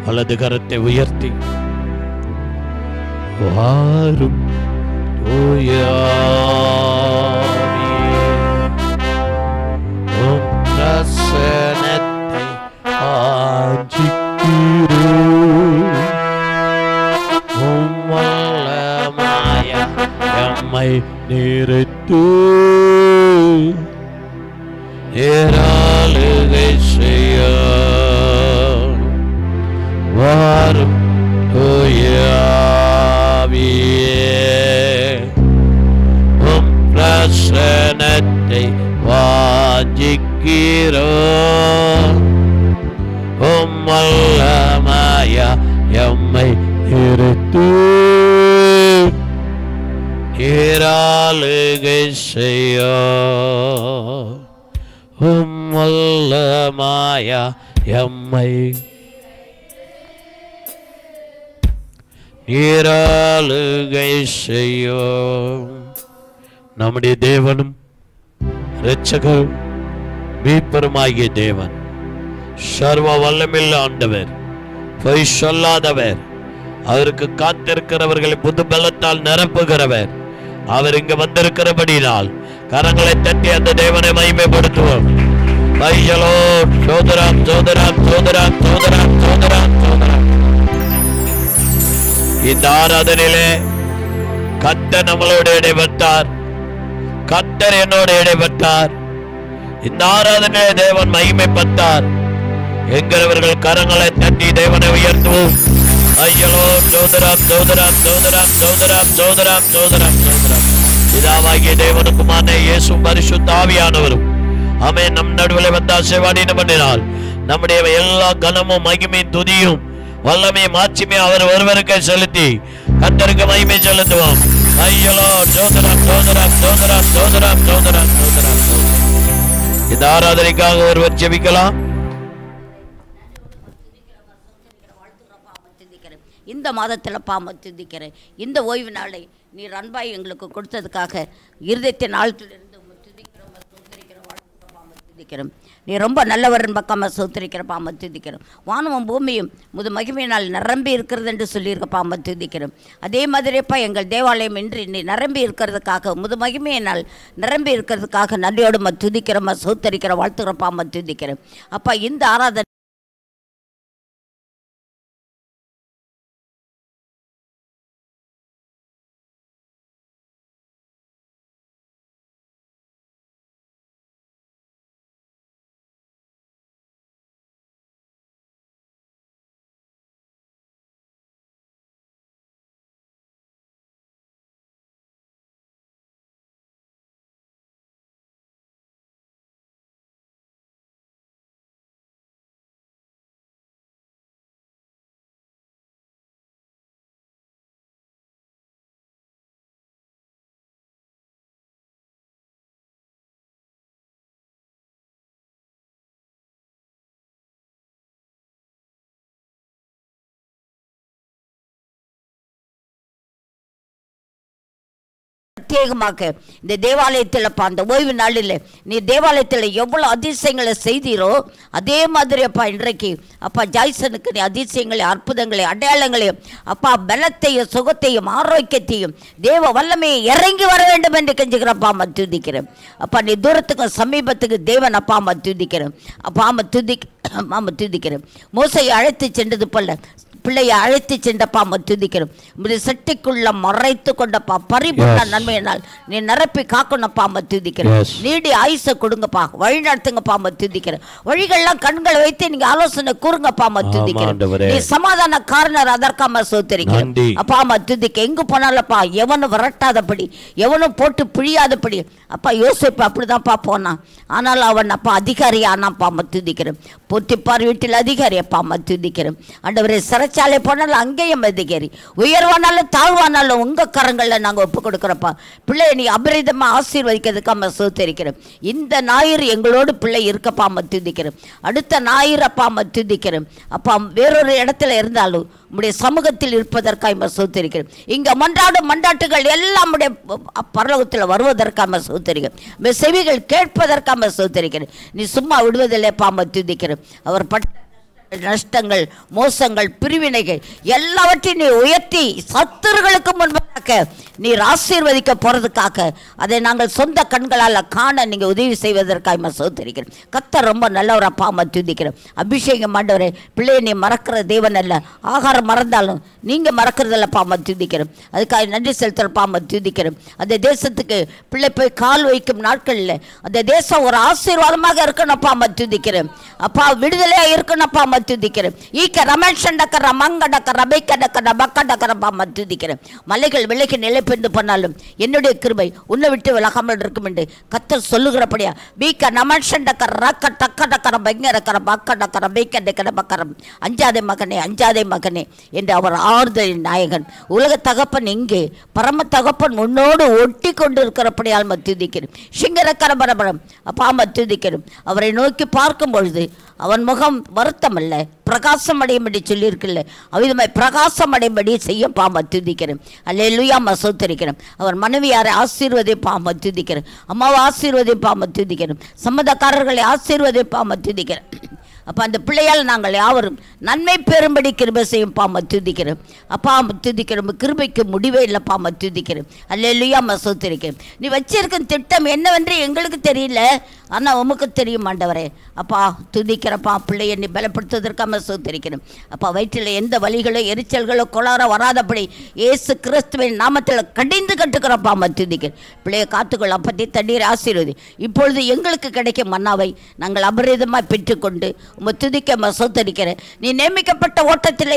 வலது கரத்தை உயர்த்தி, வாரும் பிரசனத்தை ஆஞ்சிக்கிறோம். வல்லமைய எம்மை நிறுத்து, ஏராளுகை செய்ய வாரும் பிரசனத்தை வாஞ்சிக்கிறோம். வல்லமைய எம்மை நிறுத்து, ஏராளுகை செய்ய வல்லமைய எம்மை நீராளுகை செய்யும். நம்முடைய தேவனும் இரட்சகரும் மீட்பருமாகிய தேவன், சர்வ வல்லமையுள்ள ஆண்டவர், பொய் சொல்லாதவர், அவருக்கு காத்திருக்கிறவர்களை புது பலத்தால் நிரப்புகிறவர். அவர் இங்கு வந்திருக்கிறபடினால் கரங்களை தட்டி அந்த தேவனை மகிமைப்படுத்துவோம். சோதராம் சோதராம் சோதராம் சோதராம் சோதராம் சோதராம். இந்த ஆராதனையிலே கர்த்தர் நம்மளோடு இடைப்பட்டார், கர்த்தர் என்னோடு இடைப்பட்டார். இந்த ஆராதனையிலே தேவன் மகிமைப்பட்டார் என்கிறவர்கள் கரங்களை தட்டி தேவனை உயர்த்துவோம். ஐயலோ சோதராம் சோதராம் சோதராம் சோதராம் சோதராம் சோதராம் சோதராம். பிதாவாகிய தேவனுக்குமான இயேசு பரிசுத்த ஆவியானவரும் ஆமென் நம் நடுவில் வந்து ஆசீர்வாதம் பண்ணினார். நம்முடைய எல்லா கனமும் மகிமையும் துதியும் வல்லமையும் மாட்சிமையும் அவர் ஒருவருக்கே செலுத்தி கர்த்தருக்கு மகிமை செலுத்துவோம். ஐயலோ சோதராம் சோதராம் சோதராம் சோதராம் சோதராம் சோதராம். இந்த ஆராதனைக்காக ஒருவர் ஜெபிக்கலாம். இந்த மாதத்தில் பாம துதிக்கிறேன். இந்த ஓய்வு நாளை நீர் அன்பாய் எங்களுக்கு கொடுத்ததுக்காக இருதயத்தின் ஆழத்திலிருந்து துதிக்கிறோம். நீ ரொம்ப நல்லவர் பக்கமாக சோத்திரிக்கிற பாம துதிக்கிறோம். வானமும் பூமியும் முது மகிமையினால் நிரம்பி இருக்கிறது என்று சொல்லியிருக்க பாம துதிக்கிறோம். அதே மாதிரிப்பா எங்கள் தேவாலயம் இன்றி நீ நிரம்பி இருக்கிறதுக்காக முது மகிமையினால் நிரம்பி இருக்கிறதுக்காக நன்றியோடு துதிக்கிறோம், சோத்தரிக்கிற வாழ்த்துக்கிற பாம துதிக்கிறோம். அப்பா இந்த ஆராதனை பிரத்யேகமாக இந்த தேவாலயத்தில் அந்த ஓய்வு நாளில் நீ தேவாலயத்தில் எவ்வளோ அதிசயங்களை செய்தீரோ அதே மாதிரி அப்பா இன்றைக்கு அப்பா ஜாய்சனுக்கு நீ அதிசயங்களை, அற்புதங்களை, அடையாளங்களையும் அப்பா பலத்தையும், சுகத்தையும், ஆரோக்கியத்தையும், தேவ வல்லமையை இறங்கி வர வேண்டும் என்று கெஞ்சுக்கிறப்பா அம்மா துதிக்கிறேன். அப்பா நீ தூரத்துக்கும் சமீபத்துக்கு தேவன் அப்பா அம்மா துதிக்கிறேன். அப்பா அம்மா துதிக்கிறேன். மோசையை அழைத்து சென்றது போல பிள்ளையை அழைத்து சென்றப்பா துதிக்கிறோம். உடைய சட்டிக்குள்ள மறைத்து கொண்டப்பா பரிபூர்ண நன்மையினால் நீ நிரப்பி காக்கணும்ப்பா துதிக்கிறேன். நீடி ஆயுசை கொடுங்கப்பா, வழி நடத்துங்கப்பா துதிக்கிறேன். வழிகள்லாம் கண்களை வைத்து நீங்க ஆலோசனை கூறுங்கப்பா துதிக்கிறேன். நீ சமாதான காரணர் அதற்காம சோத்தரிக்கிறேன் அப்பா துதிக்க. எங்கு போனாலப்பா எவனும் விரட்டாதபடி, எவனும் போட்டு பிழியாதபடி அப்பா யோசிப்பு அப்படிதான்ப்பா போனான். ஆனால் அவன் அப்பா அதிகாரி ஆனாப்பா துதிக்கிறேன். பொத்திப்பார் வீட்டில் அதிகாரி அப்பா துதிக்கிறேன். ஆண்டவரே சிறைச்சாலை போனாலும் அங்கேயும் அதிகாரி, உயர்வானாலும் தாழ்வானாலும் உங்க கரங்களில் நாங்கள் ஒப்பு கொடுக்குறப்பா. பிள்ளையை நீ அபரிதமாக ஆசீர்வதிக்கிறதுக்காக சோத்தரிக்கிறோம். இந்த ஞாயிறு எங்களோடு பிள்ளை இருக்கப்பா துதிக்கிறோம். அடுத்த ஞாயிறு அப்பா துதிக்கிறோம். அப்பா வேறொரு இடத்துல இருந்தாலும் உடைய சமூகத்தில் இருப்பதற்காக சோத்தரிக்கிறோம். இங்கே மன்றாடும் மன்றாட்டுகள் எல்லாம் உடைய பரலோகத்தில் வருவதற்காக சோத்தரிக்கிறோம். செவிகள் கேட்பதற்காக சோத்தரிக்கிறேன். நீ சும்மா விடுவதில்லை பாம துதிக்கிறோம். அவர் பட்ட நஷ்டங்கள், மோசங்கள், பிரிவினைகள் எல்லாவற்றையும் நீ உயர்த்தி சத்துருகளுக்கு முன்பாக நீர் ஆசீர்வதிக்க போறதுக்காக அதை நாங்கள் சொந்த கண்களால் காண நீங்க உதவி செய்வதற்காக சோதரிக்கிறோம். கர்த்தர் ரொம்ப நல்லவர் அப்பா துதிக்கிறோம். அபிஷேகம் ஆண்டவரே, பிள்ளையை நீ மறக்கிற தேவன் அல்ல. ஆகாரம் மறந்தாலும் நீங்க மறக்கிறதில்ல பாம துதிக்கிறோம். அதுக்காக நன்றி செலுத்துற பாம துதிக்கிறோம். அந்த தேசத்துக்கு பிள்ளை போய் கால் வைக்கும் நாட்களில் அந்த தேசம் ஒரு ஆசீர்வாதமாக இருக்கணும் பாம துதிக்கிறோம். அப்பா விடுதலையா இருக்கணும் பாம துதிக்கிறேன். ஈக்க ரமேஷண்டக்கர மங்கடக்கர பைக்கடக்கர பக்கடக்கர பாம துதிக்கிறேன். மலைகள் விலகி நிலை பெண்டு பண்ணாலும் என்னுடைய கிருபை உன்னை விட்டு விலகாமல் இருக்கும் என்று கர்த்தர் சொல்லுகிறபடியா பீக்க நமஷண்டக்கர ரக்க டக்கடக்கர பங்கடக்கர பக்கடக்கர பைக்கடக்கர பக்கரம் அஞ்சாதே மகனே, அஞ்சாதே மகனே என்று அவர் ஆறுதலின் நாயகன். உலக தகப்பன் இங்கே, பரம தகப்பன் உன்னோடு ஒட்டி கொண்டு இருக்கிறபடியால் துதிக்கிறேன். சிங்கரக்கர பரபரம் பாம துதிக்கிறேன். அவரை நோக்கி பார்க்கும் பொழுது அவன் முகம் வருத்தம் அல்ல, பிரகாசம் அடையும்படி சொல்லியிருக்கல, அவ்விதமாய் பிரகாசம் அடையும்படி செய்ய பாம துதிக்கிறேன். அல்லேலூயா சோத்தரிக்கிறேன். அவர் மனைவியாரை ஆசீர்வதை பாம துதிக்கிறேன். அம்மாவை ஆசீர்வதை பாம துதிக்கிறேன். சம்மதக்காரர்களை ஆசீர்வதை பாம துதிக்கிறேன். அப்போ அந்த பிள்ளையால் நாங்கள் யாவரும் நன்மை பெறும்படி கிருபை செய்யும் பாம துதிக்கிறோம். அப்பா துதிக்கிறோம். கிருபைக்கு முடிவே இல்லை பாம துதிக்கிறோம். அல்லேலூயா சோத்தரிக்கிறேன். நீ வச்சிருக்கும் திட்டம் என்னவென்று எங்களுக்கு தெரியல, ஆனால் உமக்கு தெரியும் ஆண்டவரே. அப்பா துதிக்கிறப்பா பிள்ளையை நீ பலப்படுத்துவதற்காக சோத்தரிக்கிறோம். அப்பா வயிற்றில் எந்த வலிகளோ எரிச்சல்களோ கொளாரோ வராதபடி இயேசு கிறிஸ்துவின் நாமத்தில் கடிந்து கட்டுக்கிறப்பா துதிக்கிறேன். பிள்ளையை காத்துக்கொள்ள அப்பத்தி தண்ணீர் ஆசீர்வதி. இப்பொழுது எங்களுக்கு கிடைக்கும் மன்னாவை நாங்கள் அபரிதமாக பெற்றுக்கொண்டு துதிக்க சோத்தரிக்கிறேன். நீ நியமிக்கப்பட்ட ஓட்டத்தில்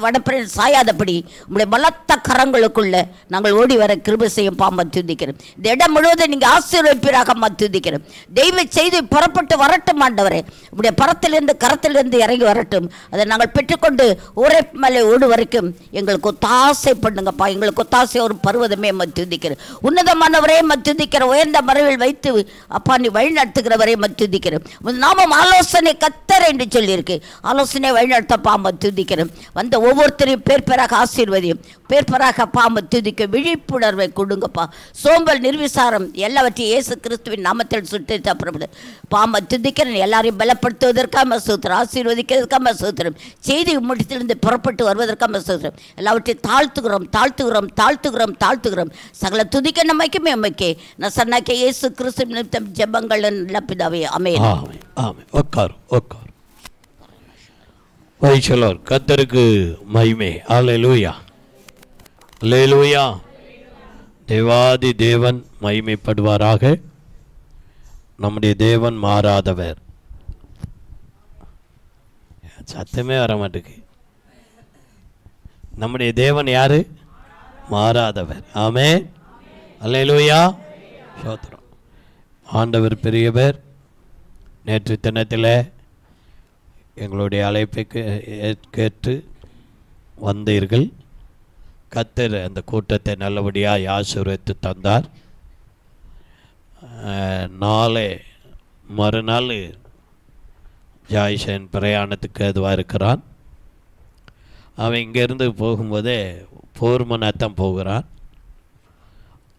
வடப்பெற சாயாதபடி உங்களுடைய பலத்த கரங்களுக்குள்ள நாங்கள் ஓடி வர கிருபை செய்யும் பாம துதிக்கிறோம். இந்த இடம் முழுவதும் நீங்க ஆசீர்வதிப்பீராக துதிக்கிறோம். தெய்வ செய்தி புறப்பட்டு வரட்டும் ஆண்டவரே. உடைய பரத்திலிருந்து கரத்திலிருந்து இறங்கி வரட்டும். அதை நாங்கள் பெற்றுக்கொண்டு ஒரே மலை ஓடு வரைக்கும் எங்களுக்கு ஒத்தாசை பண்ணுங்கப்பா. எங்களுக்கு ஒத்தாசை ஒரு பருவதமே துதிக்கிறேன். உன்னதமானவரே துதிக்கிற உயர்ந்த மறைவில் வைத்து அப்பா நீ வழி நடத்துகிறவரே துதிக்கிறேன். நாமம் ஆலோசனை கத்தர் என்று சொல்லியிருக்கு. ஆலோசனை வழிநடத்த பாம துதிக்கிறோம். வந்த ஒவ்வொருத்தரையும் பேர் பேராக ஆசீர்வதியும், பேர் பேராக பாம துதிக்க விழிப்புணர்வை கொடுங்கப்பா. சோம்பல், நிர்விசாரம் எல்லாவற்றையும் இயேசு கிறிஸ்துவின் நாமத்தில் சுட்டு தப்புறப்படு பாம துதிக்கிறேன். எல்லாரையும் பலப்படுத்துவதற்காக சூத்திரம், ஆசீர்வதிக்கிறதுக்காக சூத்திரம், செய்தி முடித்திலிருந்து புறப்பட்டு வருவதற்காக சூத்திரம். எல்லாவற்றையும் தாழ்த்துகிறோம், தாழ்த்துகிறோம், தாழ்த்துகிறோம், தாழ்த்துகிறோம். சகல துதிக்க நம்மைக்குமே அம்மைக்கே நசன்னாக்கே இயேசு கிறிஸ்து நிமித்தம் ஜெபங்கள் நல்ல பிதாவே ஆமென். கர்த்தருக்கு மகிமை. அல்லேலூயா, அல்லேலூயா. தேவாதி தேவன் மகிமைப்படுவாராக. நம்முடைய தேவன் மாறாதவர். சத்தமே வர மாட்டேங்குது. நம்முடைய தேவன் யாரு? மாறாதவர். ஆமென். அல்லேலூயா. ஸ்தோத்திரம். ஆண்டவர் பெரியவர். நேற்று தினத்தில் எங்களுடைய அழைப்பை கேட்டு வந்தீர்கள். கர்த்தர் அந்த கூட்டத்தை நல்லபடியாக ஆசீர்வதித்து தந்தார். மறுநாள் ஜாய்சன் பிரயாணத்துக்கு அதுவாக இருக்கிறான். அவன் இங்கேருந்து போகும்போதே போர்மனாத்தான் போகிறான்.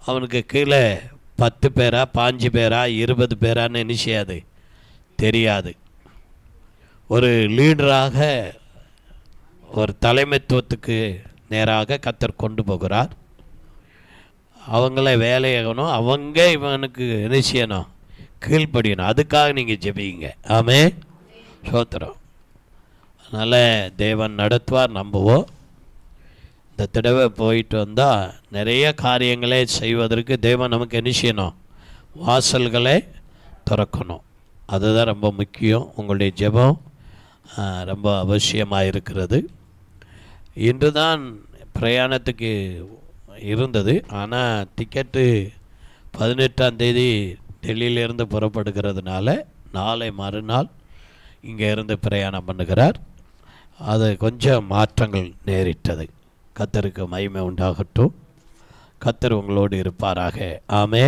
அவனுக்கு கீழே 10 பேரா 5 பேரா 20 பேரான்னு என்ன செய்யாது, தெரியாது. ஒரு லீடராக, ஒரு தலைமைத்துவத்துக்கு நேராக கர்த்தர் கொண்டு போகிறார். அவங்கள வேலையாகணும், அவங்க இவனுக்கு என்ன செய்யணும், கீழ்ப்படியணும். அதுக்காக நீங்கள் ஜெபிங்க. ஆமே, சோத்திரம். அதனால் தேவன் நடத்துவார், நம்புவோம். இந்த தடவை போயிட்டு வந்தால் நிறைய காரியங்களே செய்வதற்கு தேவன் நமக்கு என்ன செய்யணும், வாசல்களை திறக்கணும். அதுதான் ரொம்ப முக்கியம். உங்களுடைய ஜெபம் ரொம்ப அவசியமாக இருக்கிறது. இன்று தான் பிரயாணத்துக்கு இருந்தது, ஆனால் டிக்கெட்டு 18ஆம் தேதி டெல்லியிலிருந்து புறப்படுகிறதுனால நாளை மறுநாள் இங்கே இருந்து பிரயாணம் பண்ணுகிறார். அது கொஞ்சம் மாற்றங்கள் நேரிட்டது. கர்த்தருக்கு மகிமை உண்டாகட்டும். கர்த்தர் உங்களோடு இருப்பாராக. ஆமே,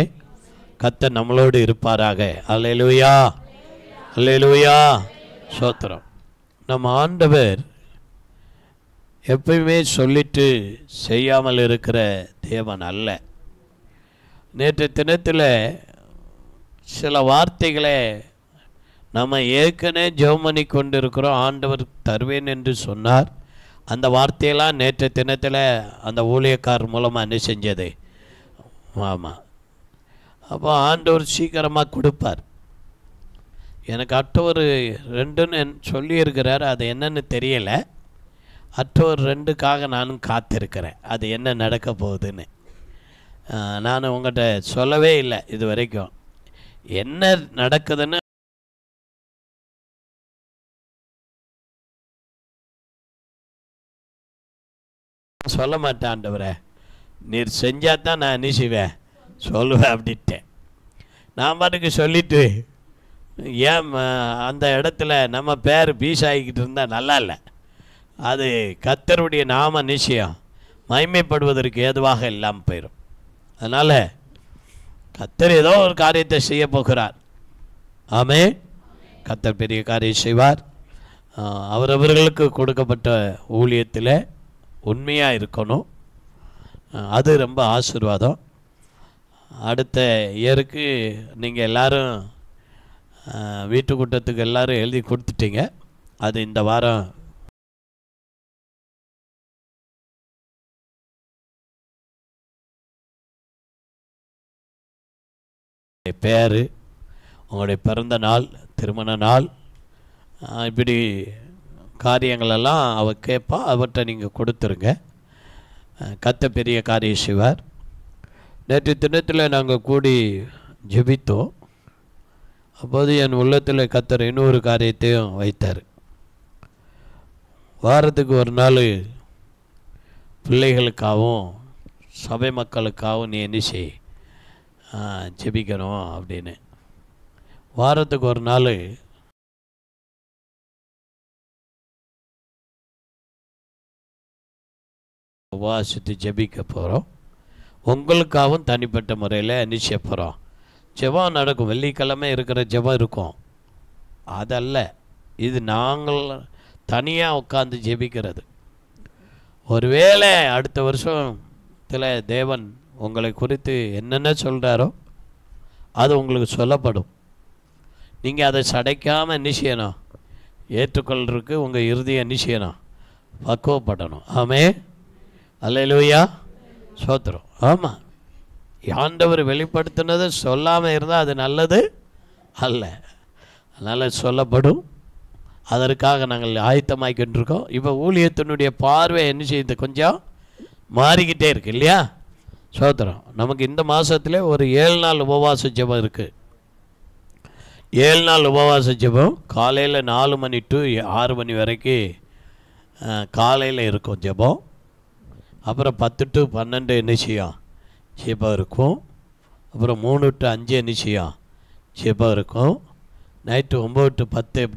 கர்த்தர் நம்மளோடு இருப்பாராக. அல்லேலூயா, அல்லேலூயா, ஸ்தோத்திரம். நம்ம ஆண்டவர் எப்பயுமே சொல்லிட்டு செய்யாமல் இருக்கிற தேவன் அல்ல. நேற்று தினத்தில் சில வார்த்தைகளை நம்ம ஏற்கனவே ஜெபம் பண்ணி கொண்டிருக்கிறோம். ஆண்டவர் தருவேன் என்று சொன்னார். அந்த வார்த்தையெல்லாம் நேற்று தினத்தில் அந்த ஊழியக்காரர் மூலமாக என்ன செஞ்சது. ஆமாம், அப்போ ஆண்டவர் சீக்கிரமாக கொடுப்பார். எனக்கு அக்டோபர் 2ன்னு சொல்லியிருக்கிறார். அது என்னன்னு தெரியலை. அக்டோபர் 2க்காக நானும் காத்திருக்கிறேன். அது என்ன நடக்க போகுதுன்னு நான் உங்கள்கிட்ட சொல்லவே இல்லை இது வரைக்கும். என்ன நடக்குதுன்னு சொல்ல மாட்டேன். ஆண்டவரே, நீர் செஞ்சால் தான் நான் என்ன செய்வேன், சொல்லுவேன் அப்படின்ட்டேன். நான் பாட்டுக்கு சொல்லிவிட்டு ஏன் அந்த இடத்துல நம்ம பேர் பீசாகிக்கிட்டு இருந்தால் நல்லா இல்லை. அது கர்த்தருடைய நாம நிச்சயம் மகிமைப்படுவதற்கு ஏதுவாக இல்லாமல் போயிடும். அதனால் கர்த்தர் ஏதோ ஒரு காரியத்தை செய்ய போகிறார். ஆமே, கர்த்தர் பெரிய காரியம் செய்வார். அவரவர்களுக்கு கொடுக்கப்பட்ட ஊழியத்தில் உண்மையாக இருக்கணும். அது ரொம்ப ஆசீர்வாதம். அடுத்த இயருக்கு நீங்கள் எல்லோரும் வீட்டு கூட்டத்துக்கு எல்லோரும் எழுதி கொடுத்துட்டீங்க. அது இந்த வாரம் பேர், உங்களுடைய பிறந்த நாள், திருமண நாள், இப்படி காரியங்களெல்லாம் அவ கேட்பா. அவற்றை நீங்கள் கொடுத்துருங்க. கர்த்தர் பெரிய காரியம் செய்வார். நேற்று தினத்தில் நாங்கள் கூடி ஜெபித்தோம். அப்போது என் உள்ளத்தில் கர்த்தர் இன்னொரு காரியத்தையும் வைத்தார். வாரத்துக்கு ஒரு நாள் பிள்ளைகளுக்காகவும் சபை மக்களுக்காகவும் நீ என்ன செய், ஜெபிக்கணும் அப்படின்னு. வாரத்துக்கு ஒரு நாள் உபவாசித்து ஜெபிக்க போகிறோம். உங்களுக்காகவும் தனிப்பட்ட முறையில் நிச்சய போகிறோம். ஜெபம் நடக்கும். வெள்ளிக்கிழமை இருக்கிற ஜெபம் இருக்கும். அதல்ல, இது நாங்கள் தனியாக உட்காந்து ஜெபிக்கிறது. ஒருவேளை அடுத்த வருஷத்தில் தேவன் உங்களை குறித்து என்னென்ன சொல்கிறாரோ அது உங்களுக்கு சொல்லப்படும். நீங்கள் அதை சடைக்காமல் என்ன செய்யணும், ஏற்றுக்கொள்றதுக்கு உங்கள் இறுதியை என்ன செய்யணும், பக்குவப்படணும். ஆமே, அல்லேலூயா, சோத்திரம். ஆமாம், ஆண்டவர் வெளிப்படுத்தினதை சொல்லாமல் இருந்தால் அது நல்லது அல்ல. அதனால் சொல்லப்படும். அதற்காக நாங்கள் ஆயத்தமாக்கின்றிருக்கோம். இப்போ ஊழியத்தினுடைய பார்வை என்ன செய்யுது, கொஞ்சம் மாறிக்கிட்டே இருக்குது இல்லையா, சோத்திரம். நமக்கு இந்த மாதத்தில் ஒரு 7 நாள் உபவாச ஜெபம் இருக்குது. 7 நாள் உபவாச ஜெபம் காலையில் 4 மணி டு 6 மணி வரைக்கும் காலையில் இருக்கும் ஜெபம். அப்புறம் 10 டு 12 என்ன செய்யும், ஜெபம் இருக்கும். அப்புறம் 3 டு 5 என்ன செய்யும், ஜெபம் இருக்கும். Night 9 to 10